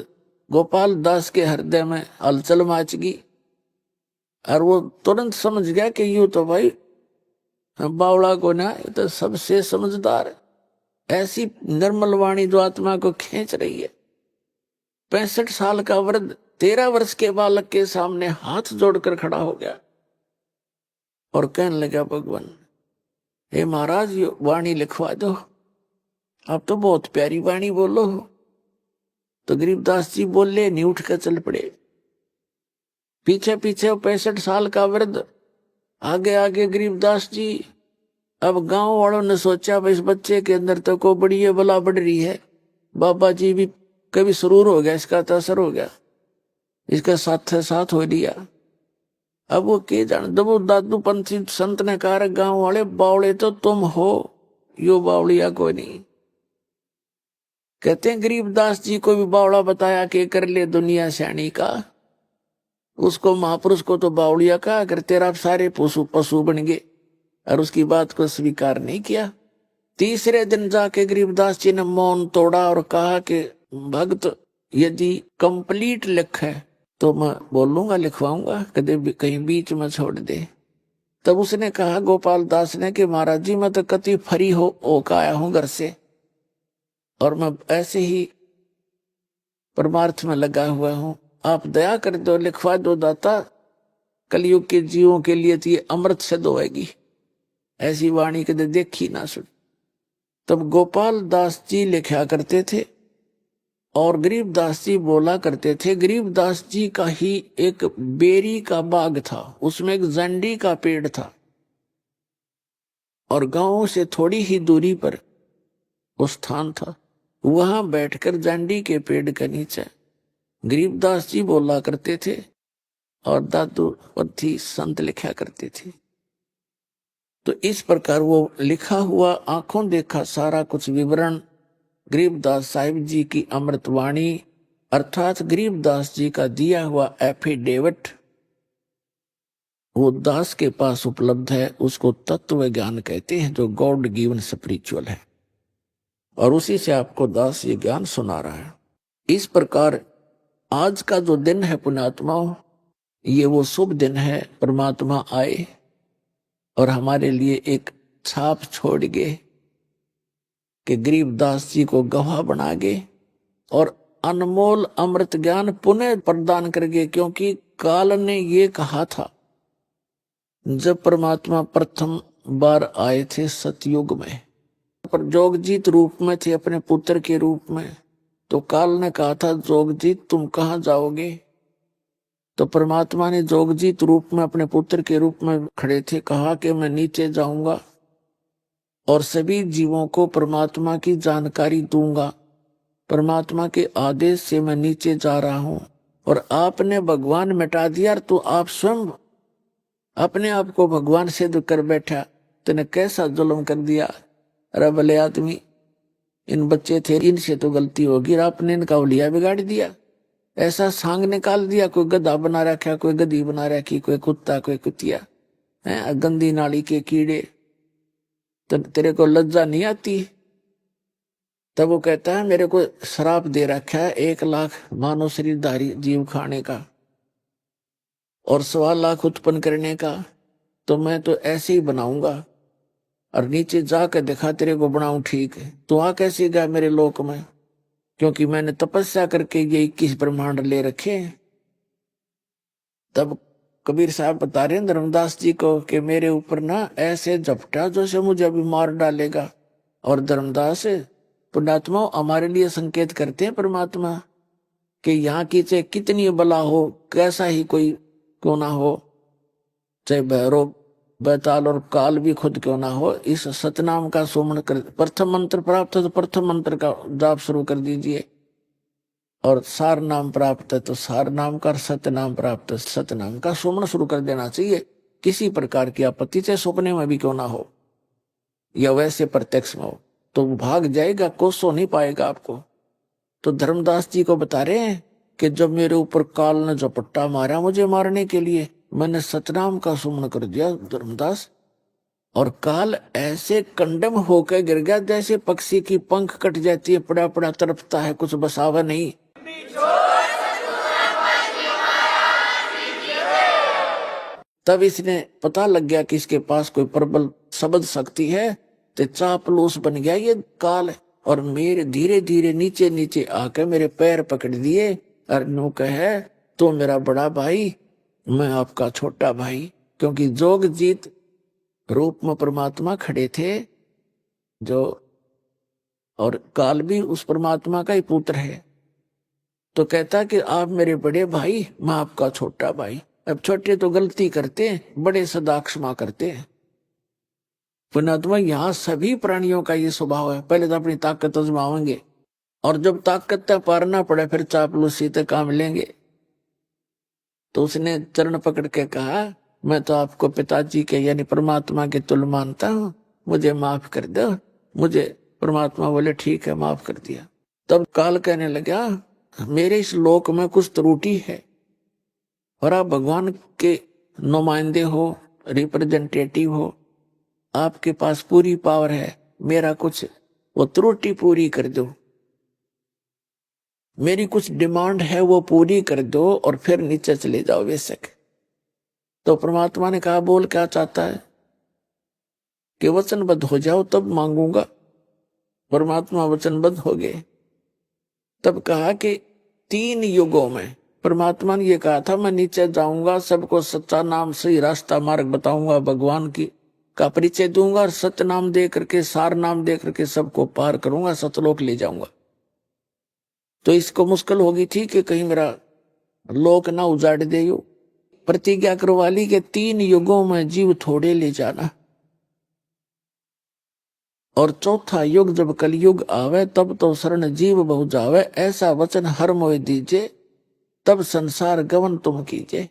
गोपाल दास के हृदय में हलचल मच गई और वो तुरंत समझ गया कि यूं तो भाई बावड़ा को ना, ये तो सबसे समझदार ऐसी निर्मल वाणी जो आत्मा को खींच रही है। 65 साल का वृद्ध 13 वर्ष के बालक के सामने हाथ जोड़कर खड़ा हो गया और कहने लगा, भगवान हे महाराज, ये वाणी लिखवा दो, आप तो बहुत प्यारी वाणी बोलो। तो गरीबदास जी बोले, नहीं उठ कर चल पड़े। पीछे पीछे 65 साल का वृद्ध, आगे आगे गरीबदास जी। अब गांव वालों ने सोचा, भाई इस बच्चे के अंदर तो को बड़ी है, बला बढ़ रही है। बाबा जी भी कभी सुरूर हो गया, इसका तो असर हो गया, इसका साथ हो लिया। अब वो के जान दबो दादू पंथी संत ने कहा, गांव वाले बावड़े तो तुम हो, यो बावड़िया कोई नहीं। कहते हैं गरीबदास जी को भी बावड़ा बताया कि कर ले दुनिया सैनी का। उसको महापुरुष को तो बावड़िया कहा, अगर तेरा सारे पशु बन गए, और उसकी बात को स्वीकार नहीं किया। तीसरे दिन जाके गरीबदास जी ने मौन तोड़ा और कहा कि भक्त यदि कंप्लीट लिख है तो मैं बोलूंगा, लिखवाऊंगा, कभी कहीं बीच में छोड़ दे। तब उसने कहा गोपाल दास ने कि महाराज जी, मैं तो कति फरी हो का आया हूं घर से, और मैं ऐसे ही परमार्थ में लगा हुआ हूं, आप दया कर दो, लिखवा दो दाता। कलयुग के जीवों के लिए तो ये अमृत सिद्ध होएगी, ऐसी वाणी कदे देखी ना सुन। तब गोपाल दास जी लिखा करते थे और गरीबदास जी बोला करते थे। गरीबदास जी का ही एक बेरी का बाग था, उसमें एक जंडी का पेड़ था, और गांव से थोड़ी ही दूरी पर वो स्थान था। वहां बैठकर जंडी के पेड़ के नीचे गरीबदास जी बोला करते थे और दादू पंथी संत लिखा करते थे। तो इस प्रकार वो लिखा हुआ आंखों देखा सारा कुछ विवरण गरीबदास साहिब जी की अमृतवाणी अर्थात गरीबदास जी का दिया हुआ एफिडेविट वो दास के पास उपलब्ध है। उसको तत्व ज्ञान कहते हैं, जो गॉड गिवन स्पिरिचुअल है, और उसी से आपको दास ये ज्ञान सुना रहा है। इस प्रकार आज का जो दिन है पुण्यात्माओं, ये वो शुभ दिन है। परमात्मा आए और हमारे लिए एक छाप छोड़ गए कि गरीबदास जी को गवाह बना गए और अनमोल अमृत ज्ञान पुनः प्रदान कर गए। क्योंकि काल ने ये कहा था, जब परमात्मा प्रथम बार आए थे सतयुग में, पर जोगजीत रूप में थे, अपने पुत्र के रूप में, तो काल ने कहा था जोगजीत तुम कहाँ जाओगे। तो परमात्मा ने जोगजीत रूप में अपने पुत्र के रूप में खड़े थे, कहा कि मैं नीचे जाऊंगा और सभी जीवों को परमात्मा की जानकारी दूंगा। परमात्मा के आदेश से मैं नीचे जा रहा हूं, और आपने भगवान मिटा दिया तो आप स्वयं अपने आप को भगवान सिद्ध कर बैठा। तूने कैसा जुल्म कर दिया। अरे भले आदमी, इन बच्चे थे, इनसे तो गलती होगी, आपने इनका उलिया बिगाड़ दिया, ऐसा सांग निकाल दिया। कोई गधा बना रखा, कोई गधी बना रखी, कोई कुत्ता, कोई कुतिया है, गंदी नाली के कीड़े। तो तेरे को लज्जा नहीं आती। तब वो कहता है मेरे को श्राप दे रखा है 1 लाख मानव शरीरधारी जीव खाने का और 1.25 लाख उत्पन्न करने का, तो मैं तो ऐसे ही बनाऊंगा और नीचे जाकर दिखा तेरे को बनाऊं ठीक है। तो आ कैसे गया मेरे लोक में, क्योंकि मैंने तपस्या करके ये 21 ब्रह्मांड ले रखे हैं। तब कबीर साहब बता रहे हैं धर्मदास जी को कि मेरे ऊपर ना ऐसे झपटा जैसे मुझे अभी मार डालेगा। और धर्मदास पुण्यात्मा हमारे लिए संकेत करते हैं परमात्मा कि यहाँ की चाहे कितनी बला हो, कैसा ही कोई क्यों ना हो, चाहे भैरव बैताल और काल भी खुद क्यों ना हो, इस सतनाम का सुमन कर। प्रथम मंत्र प्राप्त है तो प्रथम मंत्र का जाप शुरू कर दीजिए, और सार नाम प्राप्त है तो सार नाम का, सतनाम प्राप्त है सतनाम का सुमन शुरू कर देना चाहिए। किसी प्रकार की आपत्ति चाहे सपने में भी क्यों ना हो या वैसे प्रत्यक्ष में हो, तो भाग जाएगा, कोसो नहीं पाएगा आपको। तो धर्मदास जी को बता रहे हैं कि जब मेरे ऊपर काल ने झपट्टा मारा मुझे मारने के लिए, मैंने सतनाम का सुमन कर दिया धर्मदास, और काल ऐसे कंडम होकर गिर गया जैसे पक्षी की पंख कट जाती है, पड़ा पड़ा तड़पता है, कुछ बसावा नहीं। तब इसने पता लग गया कि इसके पास कोई प्रबल शब्द शक्ति है, तो चापलूस बन गया ये काल, और मेरे धीरे धीरे नीचे नीचे आके मेरे पैर पकड़ दिए और नो कहे तो मेरा बड़ा भाई, मैं आपका छोटा भाई। क्योंकि जोग जीत रूप में परमात्मा खड़े थे जो, और काल भी उस परमात्मा का ही पुत्र है। तो कहता कि आप मेरे बड़े भाई, मैं आपका छोटा भाई। अब छोटे तो गलती करते हैं, बड़े सदा क्षमा करते हैं। पुण्यात्मा, यहाँ सभी प्राणियों का ये स्वभाव है। पहले तो अपनी ताकत आजमाएंगे, और जब ताकत तक पारना पड़े फिर चापलूसी तक काम लेंगे। तो उसने चरण पकड़ के कहा, मैं तो आपको पिताजी के यानी परमात्मा के तुल्य मानता हूं, मुझे माफ कर दो। मुझे परमात्मा बोले ठीक है, माफ कर दिया। तब काल कहने लगा, मेरे इस लोक में कुछ त्रुटि है, और आप भगवान के नुमाइंदे हो, रिप्रेजेंटेटिव हो, आपके पास पूरी पावर है, मेरा कुछ वो त्रुटि पूरी कर दो, मेरी कुछ डिमांड है वो पूरी कर दो, और फिर नीचे चले जाओ बेशक। तो परमात्मा ने कहा, बोल क्या चाहता है? कि वचनबद्ध हो जाओ तब मांगूंगा। परमात्मा वचनबद्ध हो गए। तब कहा कि 3 युगों में परमात्मा ने ये कहा था, मैं नीचे जाऊंगा, सबको सच्चा नाम सही रास्ता मार्ग बताऊंगा, भगवान की का परिचय दूंगा, और सत्य नाम दे करके, सार नाम दे करके सबको पार करूंगा, सतलोक ले जाऊंगा। तो इसको मुश्किल होगी थी कि कहीं मेरा लोक ना उजाड़ दे। प्रतिज्ञा करवा ली कि 3 युगों में जीव थोड़े ले जाना, और चौथा युग जब कलयुग आवे तब तो शरण जीव बहु जावे, ऐसा वचन हर मोह दीजे, तब संसार गवन तुम कीजे।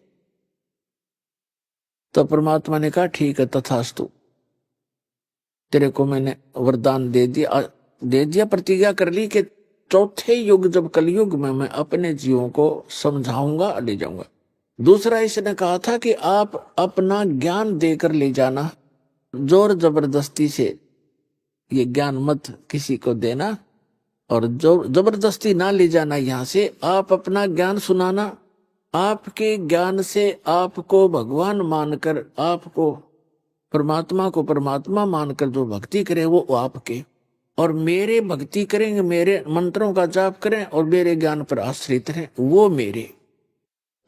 तो परमात्मा ने कहा, ठीक है तथास्तु, तेरे को मैंने वरदान दे दिया, प्रतिज्ञा कर ली कि चौथे युग जब कलयुग में मैं अपने जीवों को समझाऊंगा, ले जाऊंगा। दूसरा इसने कहा था कि आप अपना ज्ञान देकर ले जाना, जोर जबरदस्ती से ये ज्ञान मत किसी को देना, और जो जबरदस्ती ना ले जाना यहाँ से। आप अपना ज्ञान सुनाना, आपके ज्ञान से आपको भगवान मानकर, आपको परमात्मा को परमात्मा मानकर जो भक्ति करे वो आपके, और मेरे भक्ति करेंगे, मेरे मंत्रों का जाप करें और मेरे ज्ञान पर आश्रित रहें, वो मेरे।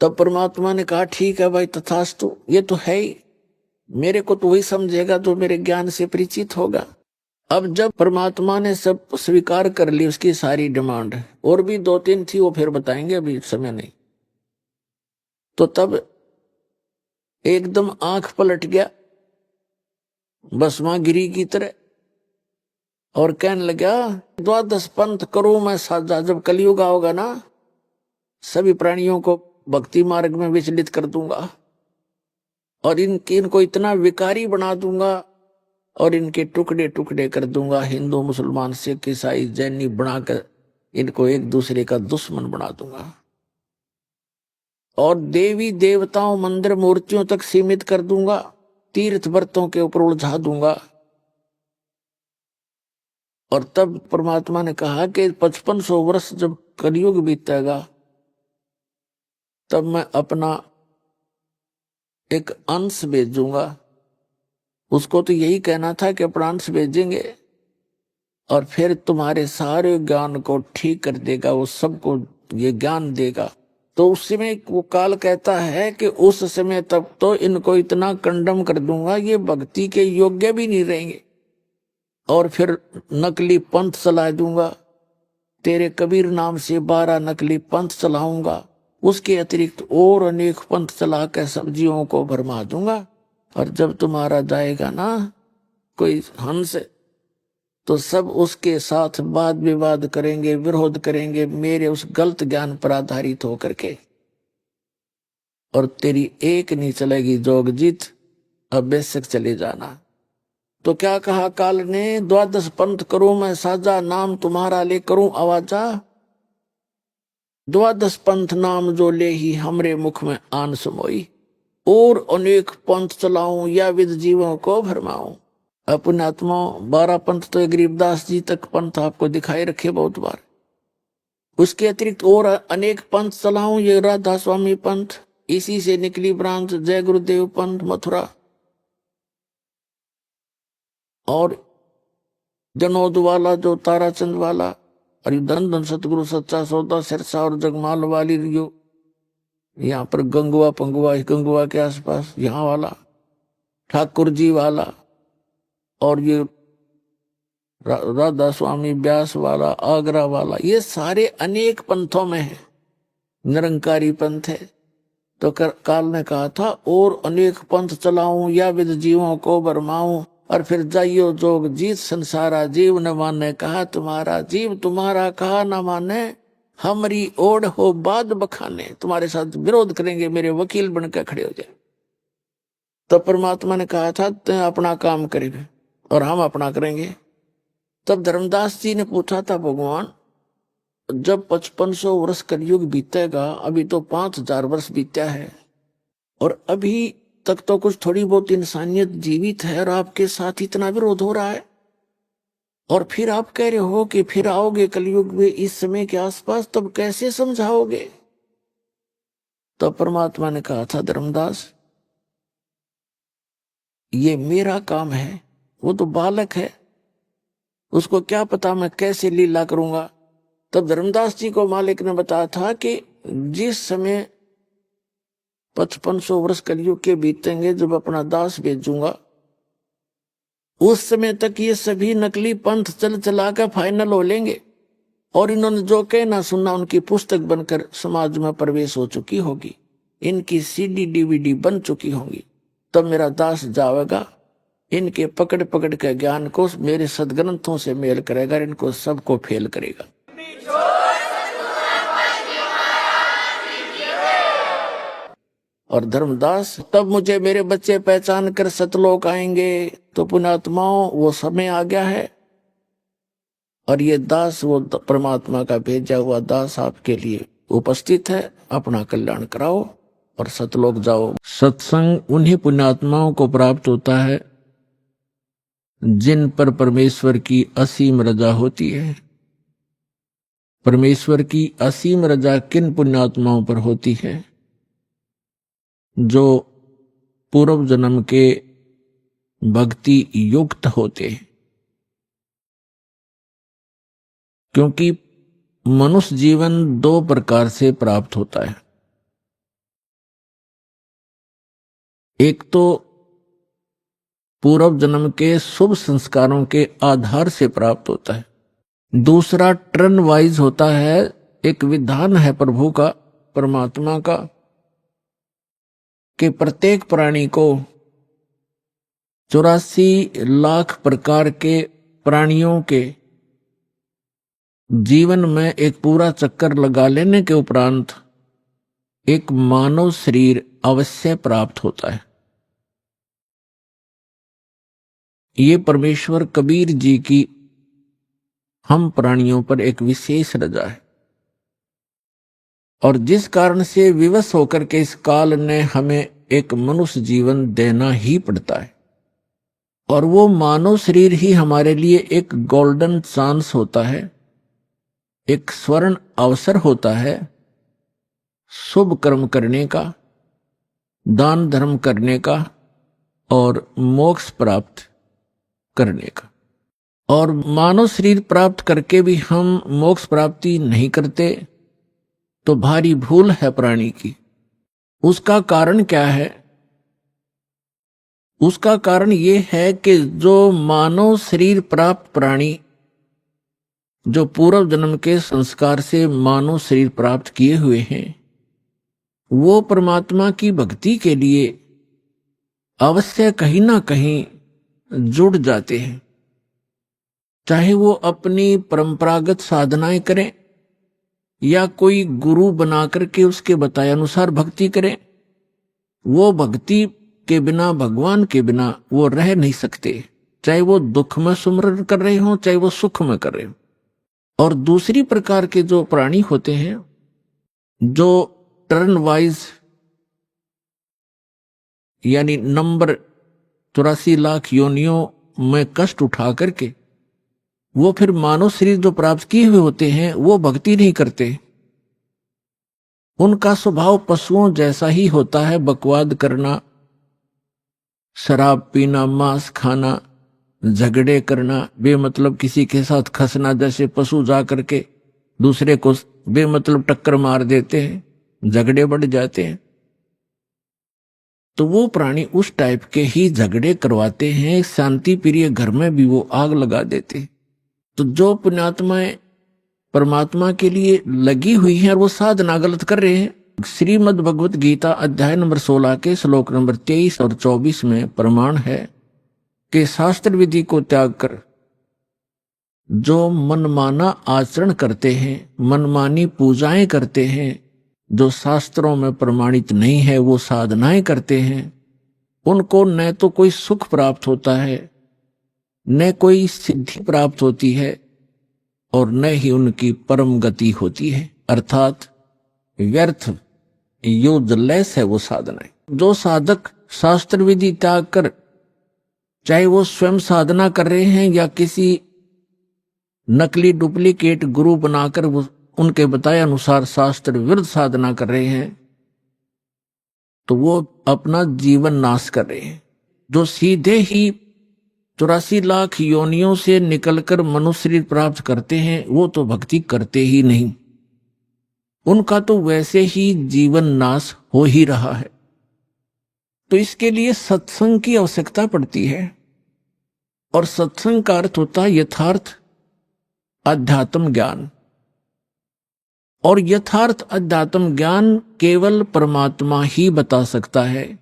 तब परमात्मा ने कहा, ठीक है भाई तथास्तु, ये तो है ही, मेरे को तो वही समझेगा जो मेरे ज्ञान से परिचित होगा। अब जब परमात्मा ने सब स्वीकार कर ली उसकी सारी डिमांड, और भी 2-3 थी वो फिर बताएंगे, अभी समय नहीं। तो तब एकदम आंख पलट गया भस्मागिरी की तरह, और कहने लगा, 12 पंथ करूं मैं साझा। जब कलयुग होगा ना, सभी प्राणियों को भक्ति मार्ग में विचलित कर दूंगा, और इनको इतना विकारी बना दूंगा, और इनके टुकड़े टुकड़े कर दूंगा, हिंदू मुसलमान सिख ईसाई जैनी बनाकर इनको एक दूसरे का दुश्मन बना दूंगा, और देवी देवताओं मंदिर मूर्तियों तक सीमित कर दूंगा, तीर्थ व्रतों के ऊपर उलझा दूंगा। और तब परमात्मा ने कहा कि 5500 वर्ष जब कलयुग बीतेगा, तब मैं अपना एक अंश भेजूंगा। उसको तो यही कहना था कि अपना अंश भेजेंगे, और फिर तुम्हारे सारे ज्ञान को ठीक कर देगा, वो सबको ये ज्ञान देगा। तो उस समय वो काल कहता है कि उस समय तब तो इनको इतना कंडम कर दूंगा, ये भक्ति के योग्य भी नहीं रहेंगे, और फिर नकली पंथ चला दूंगा। तेरे कबीर नाम से 12 नकली पंथ चलाऊंगा, उसके अतिरिक्त और अनेक पंथ चला कर सब्जियों को भरमा दूंगा। और जब तुम्हारा जाएगा ना कोई हंस, तो सब उसके साथ वाद विवाद करेंगे, विरोध करेंगे मेरे उस गलत ज्ञान पर आधारित होकर के, और तेरी एक नहीं चलेगी जोगजीत, अब बेशक चले जाना। तो क्या कहा काल ने, 12 पंथ करूं मैं साझा, नाम तुम्हारा ले करूं आवाजा। 12 पंथ नाम जो ले ही हमरे मुख में आन समोई, और अनेक पंथ चलाऊं या विद जीवों को भरमाऊं। अपने आत्मा 12 पंथ तो गरीबदास जी तक पंथ आपको दिखाई रखे बहुत बार, उसके अतिरिक्त और अनेक पंथ चलाऊं, ये राधा स्वामी पंथ, इसी से निकली ब्रांच जय गुरुदेव पंथ मथुरा, और जनोद वाला जो ताराचंद वाला, अरे धन धन सतगुरु सच्चा सौदा सिरसा और जगमाल वाली रियो, यहाँ पर गंगुआ के आसपास यहाँ वाला, ठाकुर जी वाला, और ये राधा स्वामी व्यास वाला, आगरा वाला, ये सारे अनेक पंथों में है, निरंकारी पंथ है। तो काल ने कहा था और अनेक पंथ चलाऊं या विद जीवों को बरमाऊं, और फिर जाइयो जोग जीत संसारा जीव न माने, कहा तुम्हारा जीव तुम्हारा कहा न माने, हमारी ओढ़ हो बाद बखाने, तुम्हारे साथ विरोध करेंगे, मेरे वकील बनकर खड़े हो जाए। तब परमात्मा ने कहा था तुम अपना काम करेंगे और हम अपना करेंगे। तब धर्मदास जी ने पूछा था भगवान जब 5500 वर्ष कलयुग बीतेगा, अभी तो 5000 वर्ष बीता है और अभी तक तो कुछ थोड़ी बहुत इंसानियत जीवित है और आपके साथ इतना विरोध हो रहा है, और फिर आप कह रहे हो कि फिर आओगे कलयुग में इस समय के आसपास, तब कैसे समझाओगे? तब परमात्मा ने कहा था धर्मदास ये मेरा काम है, वो तो बालक है, उसको क्या पता मैं कैसे लीला करूंगा। तब धर्मदास जी को मालिक ने बताया था कि जिस समय 5500 वर्ष कलयुग के बीतेंगे, जब अपना दास भेजूंगा, उस समय तक ये सभी नकली पंथ चल चला कर फाइनल हो लेंगे और इन्होंने जो कहना सुनना उनकी पुस्तक बनकर समाज में प्रवेश हो चुकी होगी, इनकी सीडी डीवीडी बन चुकी होंगी। तब मेरा दास जाएगा, इनके पकड़ पकड़ के ज्ञान को मेरे सदग्रंथों से मेल करेगा, इनको सबको फेल करेगा। और धर्मदास तब मुझे मेरे बच्चे पहचान कर सतलोक आएंगे। तो पुण्यात्माओं वो समय आ गया है और ये दास वो परमात्मा का भेजा हुआ दास आपके लिए उपस्थित है। अपना कल्याण कराओ और सतलोक जाओ। सत्संग उन्हीं पुण्यात्माओं को प्राप्त होता है जिन पर परमेश्वर की असीम रजा होती है। परमेश्वर की असीम रजा किन पुण्यात्माओं पर होती है? जो पूर्व जन्म के भक्ति युक्त होते हैं। क्योंकि मनुष्य जीवन दो प्रकार से प्राप्त होता है। एक तो पूर्व जन्म के शुभ संस्कारों के आधार से प्राप्त होता है, दूसरा टर्न वाइज होता है। एक विधान है प्रभु का, परमात्मा का, कि प्रत्येक प्राणी को 84 लाख प्रकार के प्राणियों के जीवन में एक पूरा चक्कर लगा लेने के उपरांत एक मानव शरीर अवश्य प्राप्त होता है। ये परमेश्वर कबीर जी की हम प्राणियों पर एक विशेष रजा है और जिस कारण से विवश होकर के इस काल ने हमें एक मनुष्य जीवन देना ही पड़ता है। और वो मानव शरीर ही हमारे लिए एक गोल्डन चांस होता है, एक स्वर्ण अवसर होता है शुभ कर्म करने का, दान धर्म करने का और मोक्ष प्राप्त करने का। और मानव शरीर प्राप्त करके भी हम मोक्ष प्राप्ति नहीं करते तो भारी भूल है प्राणी की। उसका कारण क्या है? उसका कारण ये है कि जो मानव शरीर प्राप्त प्राणी जो पूर्व जन्म के संस्कार से मानव शरीर प्राप्त किए हुए हैं, वो परमात्मा की भक्ति के लिए अवश्य कहीं ना कहीं जुड़ जाते हैं। चाहे वो अपनी परंपरागत साधनाएं करें या कोई गुरु बना करके उसके बताए अनुसार भक्ति करें, वो भक्ति के बिना, भगवान के बिना वो रह नहीं सकते। चाहे वो दुख में सुमरन कर रहे हो, चाहे वो सुख में कर रहे हो। और दूसरी प्रकार के जो प्राणी होते हैं जो टर्न वाइज यानी नंबर 84 लाख योनियों में कष्ट उठा करके वो फिर मानव शरीर जो प्राप्त किए हुए होते हैं वो भक्ति नहीं करते। उनका स्वभाव पशुओं जैसा ही होता है, बकवाद करना, शराब पीना, मांस खाना, झगड़े करना, बेमतलब किसी के साथ खसना, जैसे पशु जा करके दूसरे को बेमतलब टक्कर मार देते हैं, झगड़े बढ़ जाते हैं। तो वो प्राणी उस टाइप के ही झगड़े करवाते हैं। शांति प्रिय घर में भी वो आग लगा देते हैं। तो जो पुण्यात्माएं परमात्मा के लिए लगी हुई हैं और वो साधना गलत कर रहे हैं, श्रीमद् भगवत गीता अध्याय नंबर 16 के श्लोक नंबर 23 और 24 में प्रमाण है कि शास्त्र विधि को त्याग कर जो मनमाना आचरण करते हैं, मनमानी पूजाएं करते हैं, जो शास्त्रों में प्रमाणित नहीं है वो साधनाएं करते हैं, उनको न तो कोई सुख प्राप्त होता है, न कोई सिद्धि प्राप्त होती है, और न ही उनकी परम गति होती है। अर्थात व्यर्थ, यूजलेस है वो साधनाएं। जो साधक शास्त्र विधि त्याग कर, चाहे वो स्वयं साधना कर रहे हैं या किसी नकली डुप्लीकेट गुरु बनाकर वो उनके बताए अनुसार शास्त्र विरुद्ध साधना कर रहे हैं, तो वो अपना जीवन नाश कर रहे हैं। जो सीधे ही 84 लाख योनियों से निकलकर मनुष्य शरीर प्राप्त करते हैं, वो तो भक्ति करते ही नहीं, उनका तो वैसे ही जीवन नाश हो ही रहा है। तो इसके लिए सत्संग की आवश्यकता पड़ती है, और सत्संग का अर्थ होता है यथार्थ अध्यात्म ज्ञान। और यथार्थ अध्यात्म ज्ञान केवल परमात्मा ही बता सकता है।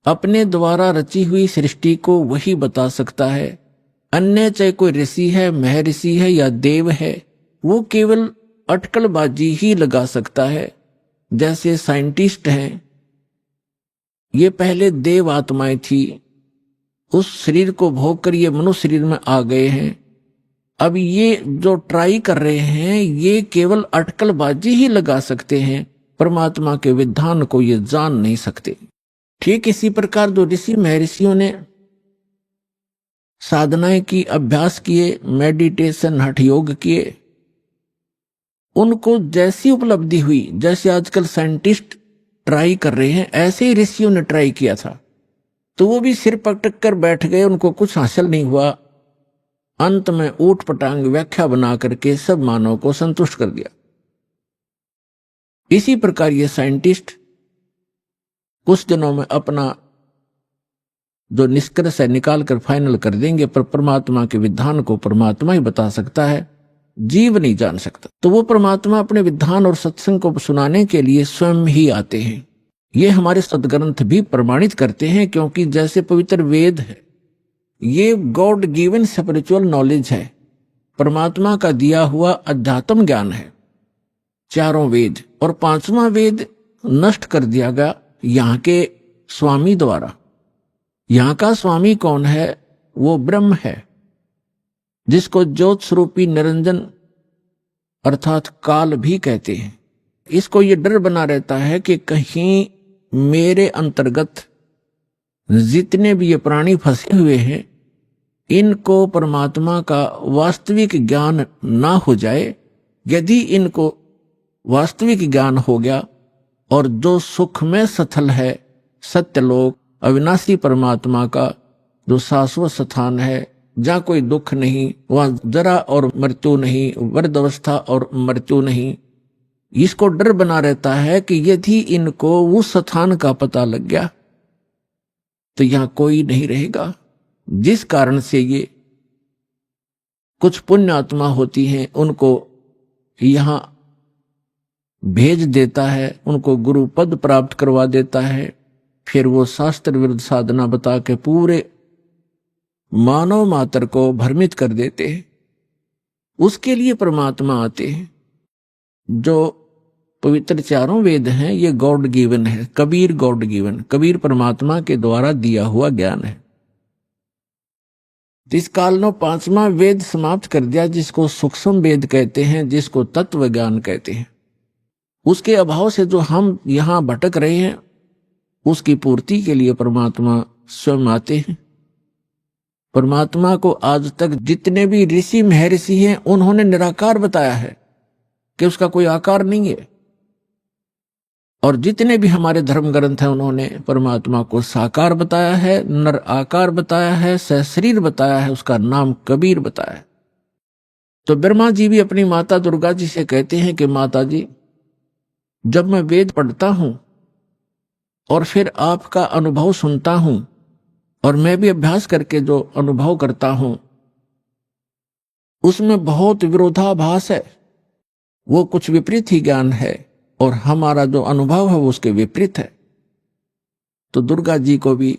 अपने द्वारा रची हुई सृष्टि को वही बता सकता है। अन्य चाहे कोई ऋषि है, महर्षि है या देव है, वो केवल अटकलबाजी ही लगा सकता है। जैसे साइंटिस्ट हैं, ये पहले देव आत्माएं थी, उस शरीर को भोग कर ये मनुष्य शरीर में आ गए हैं। अब ये जो ट्राई कर रहे हैं, ये केवल अटकलबाजी ही लगा सकते हैं, परमात्मा के विधान को ये जान नहीं सकते। ठीक इसी प्रकार जो ऋषि महर्षियों ने साधनाएं की, अभ्यास किए, मेडिटेशन हठ योग किए, उनको जैसी उपलब्धि हुई, जैसे आजकल साइंटिस्ट ट्राई कर रहे हैं, ऐसे ही ऋषियों ने ट्राई किया था। तो वो भी सिर पटक कर बैठ गए, उनको कुछ हासिल नहीं हुआ। अंत में ऊट पटांग व्याख्या बना करके सब मानव को संतुष्ट कर दिया। इसी प्रकार ये साइंटिस्ट कुछ दिनों में अपना जो निष्कर्ष है निकाल कर फाइनल कर देंगे, पर परमात्मा के विधान को परमात्मा ही बता सकता है, जीव नहीं जान सकता। तो वो परमात्मा अपने विधान और सत्संग को सुनाने के लिए स्वयं ही आते हैं। ये हमारे सदग्रंथ भी प्रमाणित करते हैं, क्योंकि जैसे पवित्र वेद है, ये गॉड गिवन स्पिरिचुअल नॉलेज है, परमात्मा का दिया हुआ अध्यात्म ज्ञान है, चारों वेद। और पांचवा वेद नष्ट कर दिया गया यहाँ के स्वामी द्वारा। यहाँ का स्वामी कौन है? वो ब्रह्म है, जिसको ज्योत स्वरूपी निरंजन अर्थात काल भी कहते हैं। इसको ये डर बना रहता है कि कहीं मेरे अंतर्गत जितने भी ये प्राणी फंसे हुए हैं, इनको परमात्मा का वास्तविक ज्ञान ना हो जाए। यदि इनको वास्तविक ज्ञान हो गया और जो सुख में सथल है, सत्यलोक अविनाशी परमात्मा का जो शाश्वत स्थान है, जहाँ कोई दुख नहीं, वहाँ जरा और मृत्यु नहीं, वृद्धावस्था और मृत्यु नहीं, इसको डर बना रहता है कि यदि इनको उस स्थान का पता लग गया तो यहाँ कोई नहीं रहेगा। जिस कारण से ये कुछ पुण्य आत्मा होती हैं, उनको यहाँ भेज देता है, उनको गुरु पद प्राप्त करवा देता है। फिर वो शास्त्र विरुद्ध साधना बता के पूरे मानव मात्र को भ्रमित कर देते हैं। उसके लिए परमात्मा आते हैं। जो पवित्र चारों वेद हैं, ये गॉड गिवन है, कबीर गॉड गिवन, कबीर परमात्मा के द्वारा दिया हुआ ज्ञान है। इस काल ने पांचवा वेद समाप्त कर दिया, जिसको सूक्ष्म वेद कहते हैं, जिसको तत्व ज्ञान कहते हैं। उसके अभाव से जो हम यहाँ भटक रहे हैं, उसकी पूर्ति के लिए परमात्मा स्वयं आते हैं। परमात्मा को आज तक जितने भी ऋषि महर्षि हैं, उन्होंने निराकार बताया है कि उसका कोई आकार नहीं है। और जितने भी हमारे धर्म ग्रंथ हैं उन्होंने परमात्मा को साकार बताया है, नर आकार बताया है, सहशरीर बताया है, उसका नाम कबीर बताया है। तो ब्रह्मा जी भी अपनी माता दुर्गा जी से कहते हैं कि माता जी, जब मैं वेद पढ़ता हूं और फिर आपका अनुभव सुनता हूं और मैं भी अभ्यास करके जो अनुभव करता हूं उसमें बहुत विरोधाभास है, वो कुछ विपरीत ही ज्ञान है और हमारा जो अनुभव है वो उसके विपरीत है। तो दुर्गा जी को भी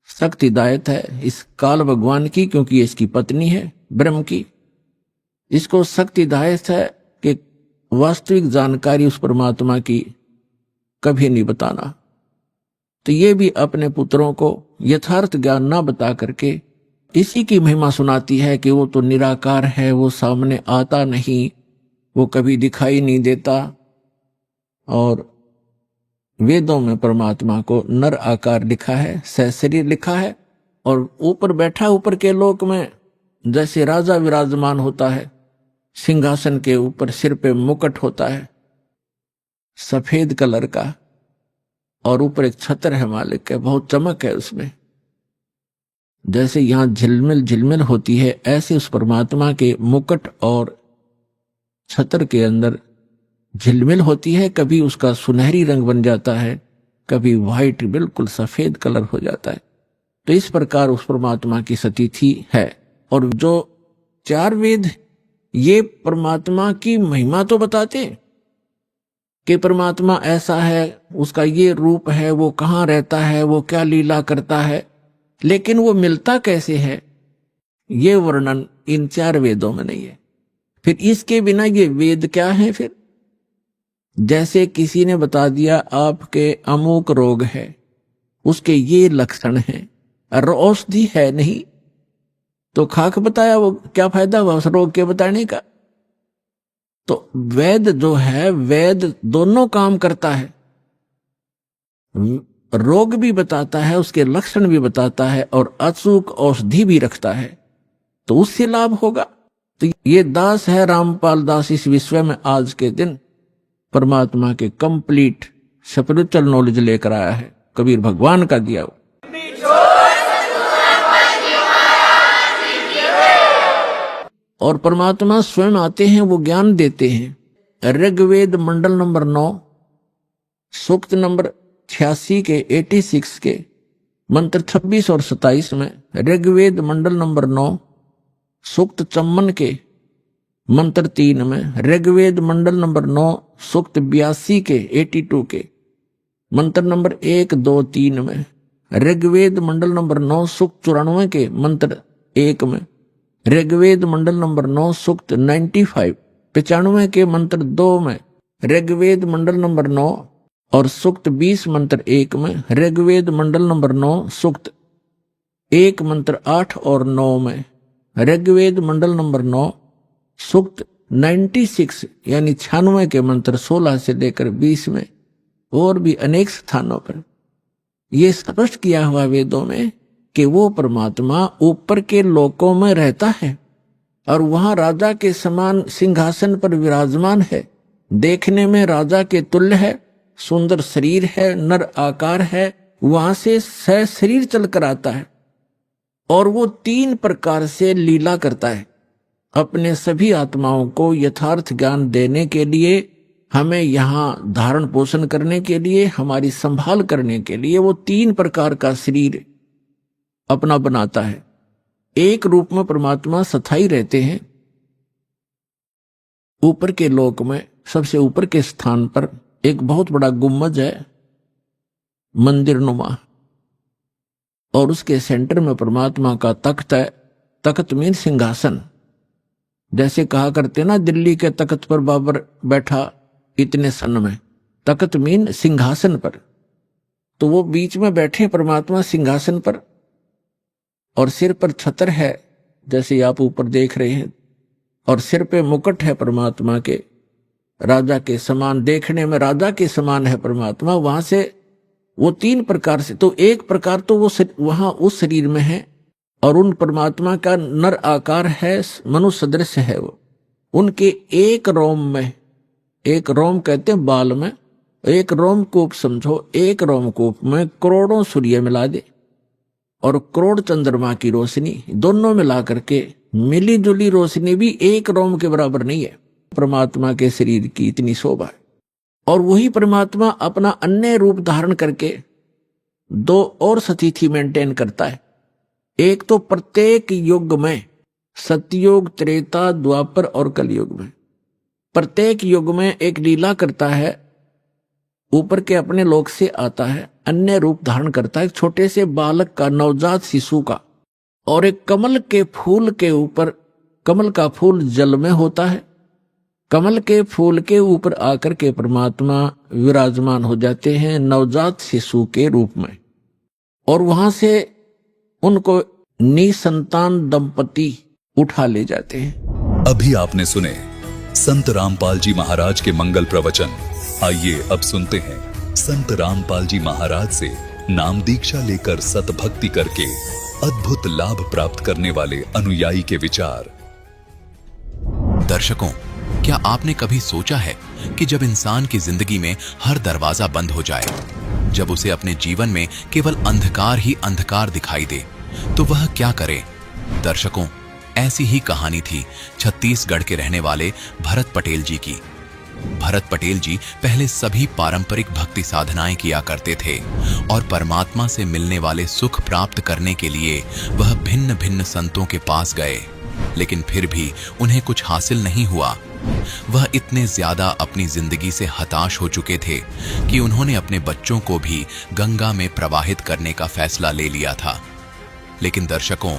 शक्तिदायक है इस काल भगवान की, क्योंकि ये इसकी पत्नी है ब्रह्म की, इसको शक्तिदायक है कि वास्तविक जानकारी उस परमात्मा की कभी नहीं बताना। तो ये भी अपने पुत्रों को यथार्थ ज्ञान ना बता करके इसी की महिमा सुनाती है कि वो तो निराकार है, वो सामने आता नहीं, वो कभी दिखाई नहीं देता। और वेदों में परमात्मा को नर आकार लिखा है, सहशरीर लिखा है, और ऊपर बैठा ऊपर के लोक में जैसे राजा विराजमान होता है, सिंहासन के ऊपर सिर पे मुकुट होता है सफेद कलर का, और ऊपर एक छत्र है मालिक के, बहुत चमक है उसमें। जैसे यहां झिलमिल झिलमिल होती है, ऐसे उस परमात्मा के मुकुट और छत्र के अंदर झिलमिल होती है। कभी उसका सुनहरी रंग बन जाता है, कभी व्हाइट बिल्कुल सफेद कलर हो जाता है। तो इस प्रकार उस परमात्मा की स्थिति है। और जो 4 वेद ये परमात्मा की महिमा तो बताते हैं कि परमात्मा ऐसा है, उसका ये रूप है, वो कहाँ रहता है, वो क्या लीला करता है, लेकिन वो मिलता कैसे है ये वर्णन इन 4 वेदों में नहीं है। फिर इसके बिना ये वेद क्या है? फिर जैसे किसी ने बता दिया आपके अमुक रोग है, उसके ये लक्षण हैं, और औषधि है नहीं, तो खाक बताया, वो क्या फायदा हुआ उस रोग के बताने का। तो वेद जो है, वेद दोनों काम करता है, रोग भी बताता है, उसके लक्षण भी बताता है, और अचूक औषधि भी रखता है, तो उससे लाभ होगा। तो ये दास है रामपाल दास इस विश्व में आज के दिन परमात्मा के कंप्लीट स्पिरिचुअल नॉलेज लेकर आया है, कबीर भगवान का दिया हुआ। और परमात्मा स्वयं आते हैं, वो ज्ञान देते हैं। ऋग्वेद मंडल नंबर 9 सूक्त नंबर 86 के 86 के मंत्र 26 और 27 में, ऋग्वेद मंडल नंबर 9 सूक्त 54 के मंत्र 3 में, ऋग्वेद मंडल नंबर 9 सूक्त 82 के 82 के मंत्र नंबर 1, 2, 3 में, ऋग्वेद मंडल नंबर 9 सूक्त 94 के मंत्र 1 में, ऋग्वेद मंडल नंबर 9 सूक्त 95 के मंत्र 2 में, ऋग्वेद मंडल नंबर 9 और सूक्त 20 मंत्र 1 में, ऋग्वेद मंडल नंबर 9 सूक्त 1 मंत्र 8 और 9 में, ऋग्वेद मंडल नंबर 9 सूक्त 96 यानी 96 के मंत्र 16 से लेकर 20 में, और भी अनेक स्थानों पर ये स्पष्ट किया हुआ वेदों में कि वो परमात्मा ऊपर के लोकों में रहता है और वहां राजा के समान सिंहासन पर विराजमान है, देखने में राजा के तुल्य है, सुंदर शरीर है, नर आकार है, वहां से सहशरीर चलकर आता है, और वो 3 प्रकार से लीला करता है। अपने सभी आत्माओं को यथार्थ ज्ञान देने के लिए, हमें यहाँ धारण पोषण करने के लिए, हमारी संभाल करने के लिए वो 3 प्रकार का शरीर अपना बनाता है। एक रूप में परमात्मा स्थायी रहते हैं ऊपर के लोक में, सबसे ऊपर के स्थान पर एक बहुत बड़ा गुम्बज है मंदिर नुमा, और उसके सेंटर में परमात्मा का तख्त है। तख्त मीन सिंहासन, जैसे कहा करते ना दिल्ली के तख्त पर बाबर बैठा इतने सन में, तख्त मीन सिंहासन पर। तो वो बीच में बैठे परमात्मा सिंहासन पर, और सिर पर छत्र है जैसे आप ऊपर देख रहे हैं, और सिर पे मुकुट है परमात्मा के, राजा के समान, देखने में राजा के समान है परमात्मा। वहां से वो 3 प्रकार से, तो एक प्रकार तो वो वहां उस शरीर में है, और उन परमात्मा का नर आकार है, मनुष्य सदृश है वो, उनके एक रोम में, एक रोम कहते हैं बाल में, एक रोमकूप समझो, एक रोमकूप में करोड़ों सूर्य मिला दे और करोड़ चंद्रमा की रोशनी, दोनों मिला करके मिली जुली रोशनी भी एक रोम के बराबर नहीं है। परमात्मा के शरीर की इतनी शोभा है। और वही परमात्मा अपना अन्य रूप धारण करके दो और स्थिति मेंटेन करता है। एक तो प्रत्येक युग में, सतयुग, त्रेता, द्वापर और कलयुग में, प्रत्येक युग में एक लीला करता है। ऊपर के अपने लोक से आता है, अन्य रूप धारण करता है, छोटे से बालक का, नवजात शिशु का। और एक कमल के फूल के ऊपर, कमल का फूल जल में होता है, कमल के फूल के ऊपर आकर के परमात्मा विराजमान हो जाते हैं नवजात शिशु के रूप में। और वहां से उनको निसंतान दंपति उठा ले जाते हैं। अभी आपने सुने संत रामपाल जी महाराज के मंगल प्रवचन। आइए अब सुनते हैं संत रामपाल जी महाराज से नाम दीक्षा लेकर सतभक्ति करके अद्भुत लाभ प्राप्त करने वाले अनुयायी के विचार। दर्शकों, क्या आपने कभी सोचा है कि जब इंसान की जिंदगी में हर दरवाजा बंद हो जाए, जब उसे अपने जीवन में केवल अंधकार ही अंधकार दिखाई दे, तो वह क्या करे? दर्शकों, ऐसी ही कहानी थी छत्तीसगढ़ के रहने वाले भरत पटेल जी की। भरत पटेल जी पहले सभी पारंपरिक भक्ति साधनाएं किया करते थे और परमात्मा से मिलने वाले सुख प्राप्त करने के लिए वह भिन्न भिन्न संतों के पास गए, लेकिन फिर भी उन्हें कुछ हासिल नहीं हुआ। वह इतने ज्यादा अपनी जिंदगी से हताश हो चुके थे कि उन्होंने अपने बच्चों को भी गंगा में प्रवाहित करने का फैसला ले लिया था। लेकिन दर्शकों,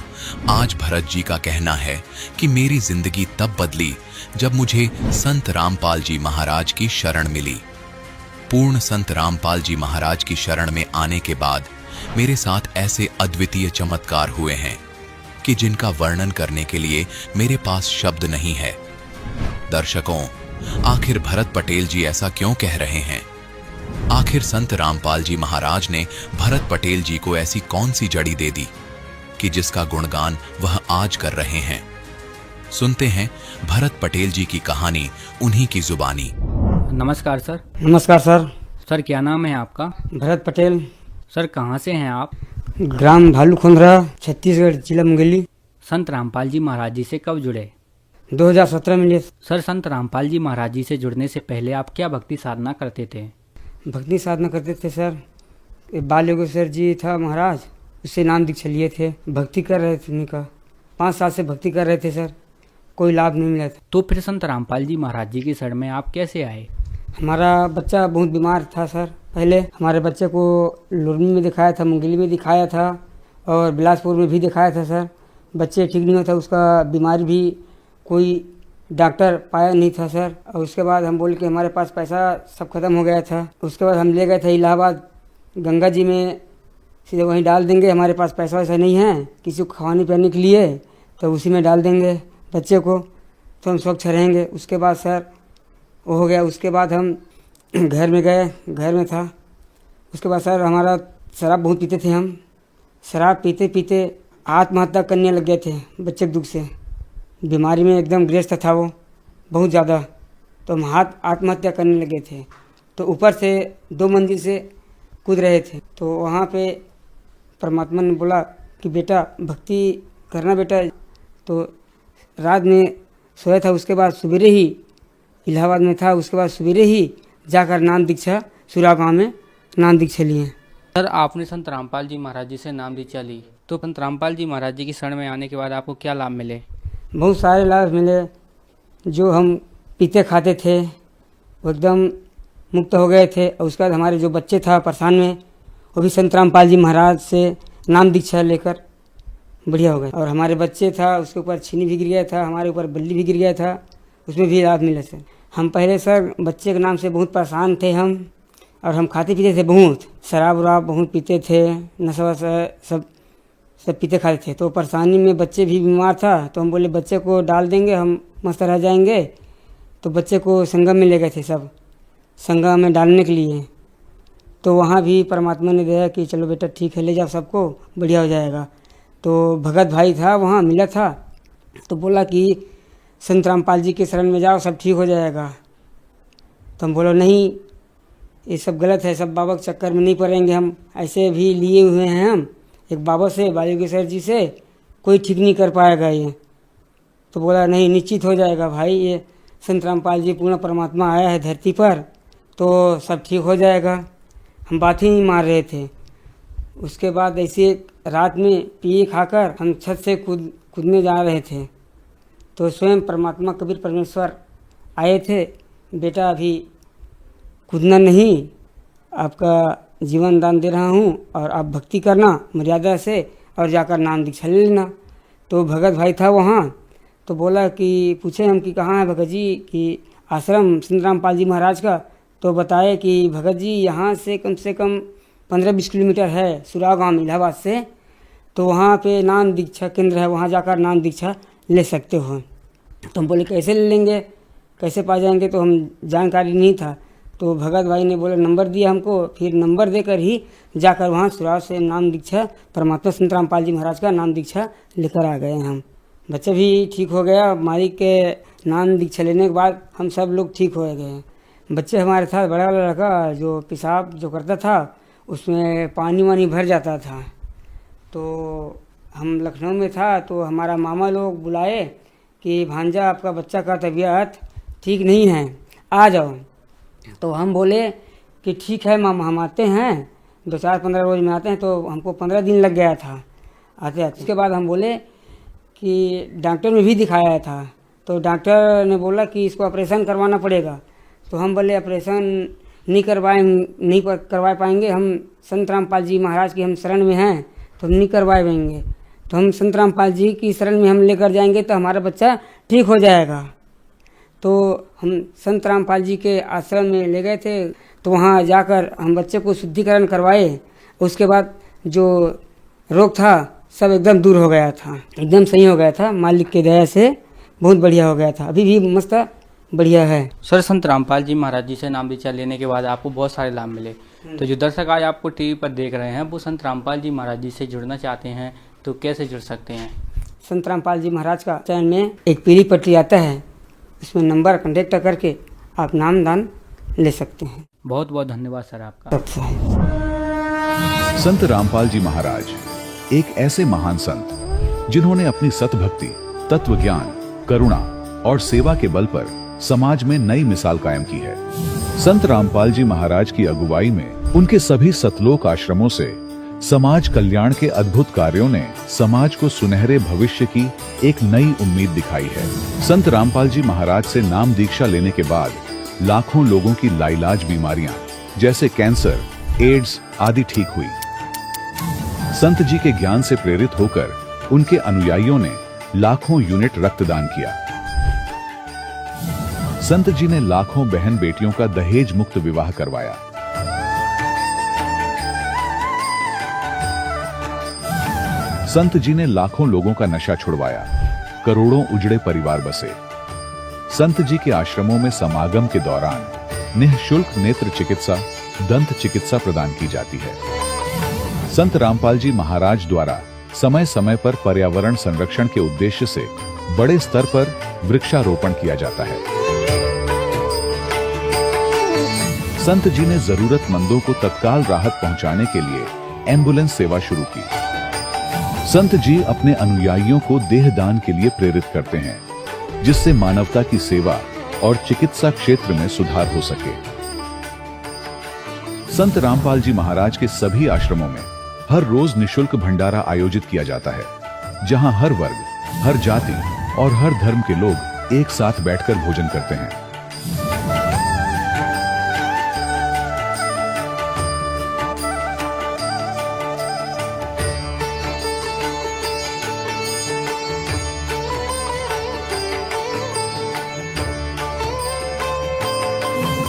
आज भरत जी का कहना है कि मेरी जिंदगी तब बदली जब मुझे संत रामपाल जी महाराज की शरण मिली। पूर्ण संत रामपाल जी महाराज की शरण में आने के बाद मेरे साथ ऐसे अद्वितीय चमत्कार हुए हैं कि जिनका वर्णन करने के लिए मेरे पास शब्द नहीं है। दर्शकों, आखिर भरत पटेल जी ऐसा क्यों कह रहे हैं? आखिर संत रामपाल जी महाराज ने भरत पटेल जी को ऐसी कौन सी जड़ी दे दी कि जिसका गुणगान वह आज कर रहे हैं? सुनते हैं भरत पटेल जी की कहानी उन्हीं की जुबानी। नमस्कार सर। नमस्कार सर। सर, क्या नाम है आपका? भरत पटेल। सर, कहाँ से हैं आप? ग्राम भालूखुंद्रा, छत्तीसगढ़, जिला मुंगेली। संत रामपाल जी महाराज जी से कब जुड़े? 2017 में लिए। सर, संत रामपाल जी महाराज जी से जुड़ने से पहले आप क्या भक्ति साधना करते थे? भक्ति साधना करते थे सर। बाल योगेश्वर जी था महाराज, उससे नाम दीक्षा लिए थे। भक्ति कर रहे थे, उनका 5 साल से भक्ति कर रहे थे सर, कोई लाभ नहीं मिला था। तो फिर संत रामपाल जी महाराज जी की शरण में आप कैसे आए? हमारा बच्चा बहुत बीमार था सर। पहले हमारे बच्चे को लुरनी में दिखाया था, मुंगेली में दिखाया था और बिलासपुर में भी दिखाया था सर। बच्चे ठीक नहीं होता, उसका बीमारी भी कोई डॉक्टर पाया नहीं था सर। और उसके बाद हम बोले कि हमारे पास पैसा सब खत्म हो गया था। उसके बाद हम ले गए थे इलाहाबाद, गंगा जी में सीधे वहीं डाल देंगे, हमारे पास पैसा वैसा नहीं है किसी को खाने पीने के लिए, तो उसी में डाल देंगे बच्चे को, तो हम स्वच्छ रहेंगे। उसके बाद सर वो हो गया। उसके बाद हम घर में गए, घर में था। उसके बाद सर हमारा शराब बहुत पीते थे हम। शराब पीते पीते आत्महत्या करने लग गए थे बच्चे के दुख से। बीमारी में एकदम ग्रस्त था वो बहुत ज़्यादा, तो हम आत्महत्या करने लगे थे। तो ऊपर से 2 मंजिल से कूद रहे थे। तो वहाँ पे परमात्मा ने बोला कि बेटा भक्ति करना बेटा। तो रात में सोया था, उसके बाद सवेरे ही इलाहाबाद में था, उसके बाद सवेरे ही जाकर नाम दीक्षा सुरा गाँव में नाम दीक्षा लिए। सर, आपने संत रामपाल जी महाराज जी से नाम दीक्षा ली, तो संत रामपाल जी महाराज जी की शरण में आने के बाद आपको क्या लाभ मिले? बहुत सारे लाभ मिले। जो हम पीते खाते थे वो एकदम मुक्त हो गए थे। और उसके बाद हमारे जो बच्चे था परेशान में, वो भी संत रामपाल जी महाराज से नाम दीक्षा लेकर बढ़िया हो गए। और हमारे बच्चे था उसके ऊपर छीनी भी गिर गया था, हमारे ऊपर बल्ली भी गिर गया था, उसमें भी लाभ मिला सर। हम पहले सर बच्चे के नाम से बहुत परेशान थे हम, और हम खाते पीते थे बहुत, शराब वराब बहुत पीते थे, नशा वशा सब पीते खाते थे। तो परेशानी में बच्चे भी बीमार था, तो हम बोले बच्चे को डाल देंगे, हम मस्त रह जाएंगे। तो बच्चे को संगम में ले गए थे सब, संगम में डालने के लिए। तो वहाँ भी परमात्मा ने दिया कि चलो बेटा ठीक है, ले जाओ सबको, बढ़िया हो जाएगा। तो भगत भाई था वहाँ मिला था, तो बोला कि संत रामपाल जी के शरण में जाओ, सब ठीक हो जाएगा। तो हम बोलो नहीं, ये सब गलत है, सब बाबा के चक्कर में नहीं पड़ेंगे हम, ऐसे भी लिए हुए हैं हम एक बाबा से, बालुकेश्वर जी से, कोई ठीक नहीं कर पाएगा ये। तो बोला नहीं, निश्चित हो जाएगा भाई, ये संत रामपाल जी पूर्ण परमात्मा आया है धरती पर तो सब ठीक हो जाएगा। हम बात ही नहीं मार रहे थे। उसके बाद ऐसे रात में पिए खाकर हम छत से कूदने जा रहे थे तो स्वयं परमात्मा कबीर परमेश्वर आए थे, बेटा अभी कूदना नहीं, आपका जीवन दान दे रहा हूँ और आप भक्ति करना मर्यादा से और जाकर नाम दीक्षा ले लेना। तो भगत भाई था वहाँ, तो बोला कि पूछे हम कि कहाँ है भगत जी, कि आश्रम संत रामपाल जी महाराज का। तो बताए कि भगत जी यहाँ से कम 15-20 किलोमीटर है, सुरा गाँव इलाहाबाद से, तो वहाँ पे नाम दीक्षा केंद्र है, वहाँ जाकर नाम दीक्षा ले सकते हो। तो हम बोले कैसे ले लेंगे, कैसे पा जाएंगे, तो हम जानकारी नहीं था। तो भगत भाई ने बोला नंबर दिया हमको, फिर नंबर देकर ही जाकर वहाँ सुराग से नाम दीक्षा परमात्मा संत रामपाल जी महाराज का नाम दीक्षा लेकर आ गए हम। बच्चा भी ठीक हो गया, मालिक के नाम दीक्षा लेने के बाद हम सब लोग ठीक हो गए। बच्चे हमारे साथ बड़ा वाला लड़का जो पेशाब जो करता था उसमें पानी वानी भर जाता था, तो हम लखनऊ में था तो हमारा मामा लोग बुलाए कि भांजा आपका बच्चा का तबीयत ठीक नहीं है, आ जाओ। तो हम बोले कि ठीक है मामा, हम आते हैं, 2-4-15 रोज में आते हैं। तो हमको 15 दिन लग गया था आते आते। उसके बाद हम बोले कि डॉक्टर में भी दिखाया था, तो डॉक्टर ने बोला कि इसको ऑपरेशन करवाना पड़ेगा। तो हम बोले ऑपरेशन नहीं करवा पाएंगे, हम संत रामपाल जी महाराज की हम शरण में हैं तो हम नहीं करवाएंगे, तो हम संत रामपाल जी की शरण में हम लेकर जाएंगे तो हमारा बच्चा ठीक हो जाएगा। तो हम संत रामपाल जी के आश्रम में ले गए थे, तो वहाँ जाकर हम बच्चे को शुद्धिकरण करवाए। उसके बाद जो रोग था सब एकदम दूर हो गया था, एकदम सही हो गया था, मालिक के दया से बहुत बढ़िया हो गया था, अभी भी मस्त बढ़िया है। सर, संत रामपाल जी महाराज जी से नाम दीक्षा लेने के बाद आपको बहुत सारे लाभ मिले, तो जो दर्शक आज आपको टीवी पर देख रहे हैं वो संत रामपाल जी महाराज जी से जुड़ना चाहते हैं तो कैसे जुड़ सकते हैं? संत रामपाल जी महाराज का चैनल में एक पीली पट्टी आता है, इसमें नंबर कॉन्टेक्ट करके आप नाम दान ले सकते हैं। बहुत बहुत धन्यवाद सर आपका। संत रामपाल जी महाराज एक ऐसे महान संत जिन्होंने अपनी सतभक्ति, तत्व ज्ञान, करुणा और सेवा के बल पर समाज में नई मिसाल कायम की है। संत रामपाल जी महाराज की अगुवाई में उनके सभी सतलोक आश्रमों से समाज कल्याण के अद्भुत कार्यों ने समाज को सुनहरे भविष्य की एक नई उम्मीद दिखाई है। संत रामपाल जी महाराज से नाम दीक्षा लेने के बाद लाखों लोगों की लाइलाज बीमारियां जैसे कैंसर, एड्स आदि ठीक हुई। संत जी के ज्ञान से प्रेरित होकर उनके अनुयायियों ने लाखों यूनिट रक्तदान किया। संत जी ने लाखों बहन बेटियों का दहेज मुक्त विवाह करवाया। संत जी ने लाखों लोगों का नशा छुड़वाया, करोड़ों उजड़े परिवार बसे। संत जी के आश्रमों में समागम के दौरान निःशुल्क नेत्र चिकित्सा, दंत चिकित्सा प्रदान की जाती है। संत रामपाल जी महाराज द्वारा समय समय पर पर्यावरण संरक्षण के उद्देश्य से बड़े स्तर पर वृक्षारोपण किया जाता है। संत जी ने जरूरतमंदों को तत्काल राहत पहुंचाने के लिए एम्बुलेंस सेवा शुरू की। संत जी अपने अनुयायियों को देहदान के लिए प्रेरित करते हैं, जिससे मानवता की सेवा और चिकित्सा क्षेत्र में सुधार हो सके। संत रामपाल जी महाराज के सभी आश्रमों में हर रोज निःशुल्क भंडारा आयोजित किया जाता है, जहां हर वर्ग, हर जाति और हर धर्म के लोग एक साथ बैठकर भोजन करते हैं।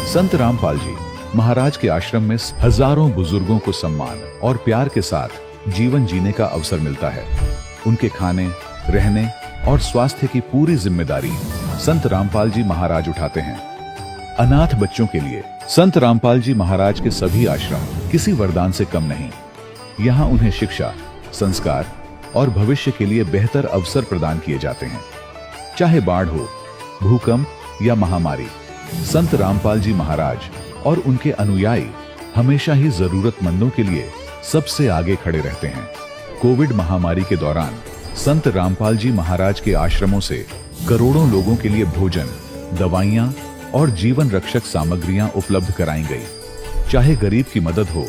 संत रामपाल जी महाराज के आश्रम में हजारों बुजुर्गों को सम्मान और प्यार के साथ जीवन जीने का अवसर मिलता है। उनके खाने, रहने और स्वास्थ्य की पूरी जिम्मेदारी संत रामपाल जी महाराज उठाते हैं। अनाथ बच्चों के लिए संत रामपाल जी महाराज के सभी आश्रम किसी वरदान से कम नहीं। यहाँ उन्हें शिक्षा, संस्कार और भविष्य के लिए बेहतर अवसर प्रदान किए जाते हैं। चाहे बाढ़ हो, भूकंप या महामारी, संत रामपाल जी महाराज और उनके अनुयायी हमेशा ही जरूरतमंदों के लिए सबसे आगे खड़े रहते हैं। कोविड महामारी के दौरान संत रामपाल जी महाराज के आश्रमों से करोड़ों लोगों के लिए भोजन, दवाइयां और जीवन रक्षक सामग्रियां उपलब्ध कराई गई। चाहे गरीब की मदद हो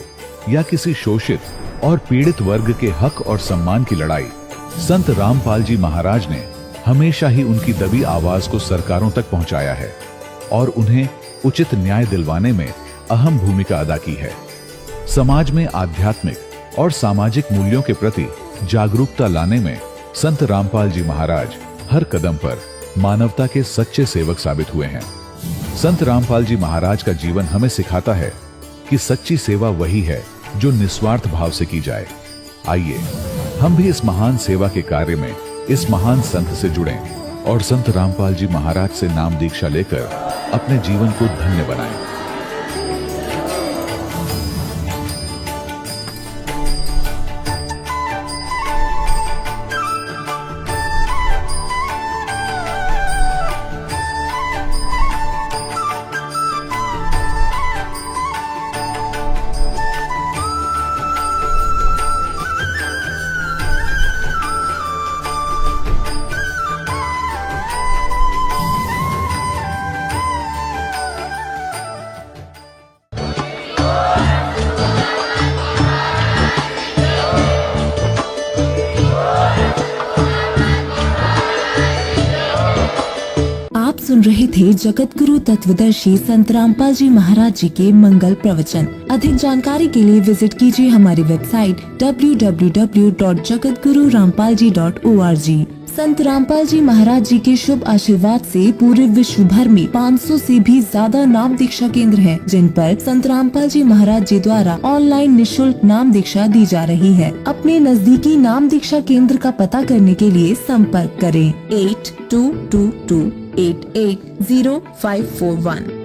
या किसी शोषित और पीड़ित वर्ग के हक और सम्मान की लड़ाई, संत रामपाल जी महाराज ने हमेशा ही उनकी दबी आवाज को सरकारों तक पहुंचाया है और उन्हें उचित न्याय दिलवाने में अहम भूमिका अदा की है। समाज में आध्यात्मिक और सामाजिक मूल्यों के प्रति जागरूकता लाने में संत रामपाल जी महाराज हर कदम पर मानवता के सच्चे सेवक साबित हुए हैं। संत रामपाल जी महाराज का जीवन हमें सिखाता है कि सच्ची सेवा वही है जो निस्वार्थ भाव से की जाए। आइए हम भी इस महान सेवा के कार्य में इस महान संत से जुड़ें और संत रामपाल जी महाराज से नाम दीक्षा लेकर अपने जीवन को धन्य बनाएं। सुन रहे थे जगत गुरु तत्वदर्शी संत रामपाल जी महाराज जी के मंगल प्रवचन। अधिक जानकारी के लिए विजिट कीजिए हमारी वेबसाइट www.jagatgururampalji.org। संत रामपाल जी महाराज जी के शुभ आशीर्वाद से पूरे विश्व भर में 500 से भी ज्यादा नाम दीक्षा केंद्र हैं, जिन पर संत रामपाल जी महाराज जी द्वारा ऑनलाइन निशुल्क नाम दीक्षा दी जा रही है। अपने नजदीकी नाम दीक्षा केंद्र का पता करने के लिए संपर्क करें 8222880541।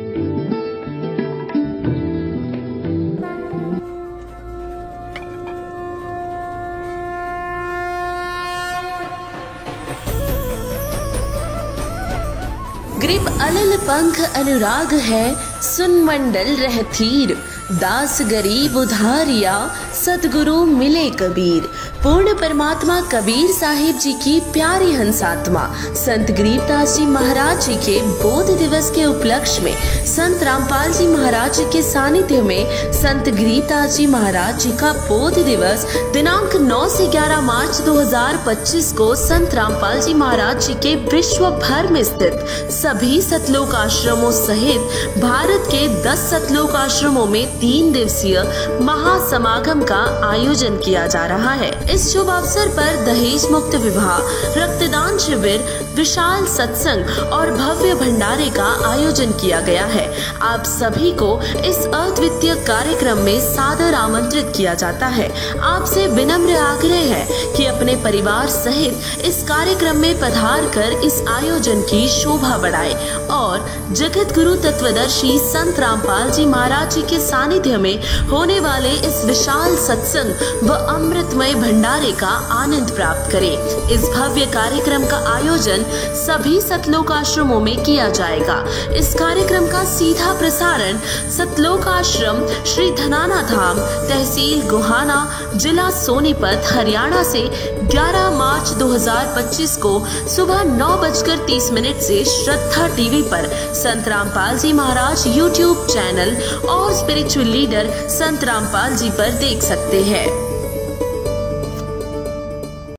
ग्रीब अलल पंख अनुराग है, सुन मंडल रहतीर। दास गरीब उधारिया, सतगुरु मिले कबीर। पूर्ण परमात्मा कबीर साहिब जी की प्यारी हंसात्मा संत गरीबदास जी महाराज जी के बोध दिवस के उपलक्ष्य में संत रामपाल जी महाराज जी के सानिध्य में संत गरीबदास जी महाराज जी का बोध दिवस दिनांक 9 से 11 मार्च 2025 को संत रामपाल जी महाराज जी के विश्व भर में स्थित सभी सतलोक आश्रमों सहित भारत के 10 सतलोक आश्रमों में 3 दिवसीय महासमागम का आयोजन किया जा रहा है। इस शुभ अवसर पर दहेज मुक्त विवाह, रक्तदान शिविर, विशाल सत्संग और भव्य भंडारे का आयोजन किया गया है। आप सभी को इस अद्वितीय कार्यक्रम में सादर आमंत्रित किया जाता है। आपसे विनम्र आग्रह है कि अपने परिवार सहित इस कार्यक्रम में पधार कर इस आयोजन की शोभा बढ़ाए और जगत गुरु तत्वदर्शी संत रामपाल जी महाराज जी के सानिध्य में होने वाले इस विशाल सत्संग व अमृतमय भंडारे का आनंद प्राप्त करें। इस भव्य कार्यक्रम का आयोजन सभी सतलोक आश्रमों में किया जाएगा। इस कार्यक्रम का सीधा प्रसारण सतलोक आश्रम श्री धनाना धाम, तहसील गोहाना, जिला सोनीपत, हरियाणा से 11 मार्च 2025 को सुबह 9:30 से श्रद्धा टीवी पर संत रामपाल जी महाराज यूट्यूब चैनल और स्पिरिचुअल लीडर संत रामपाल जी पर देख सकते हैं।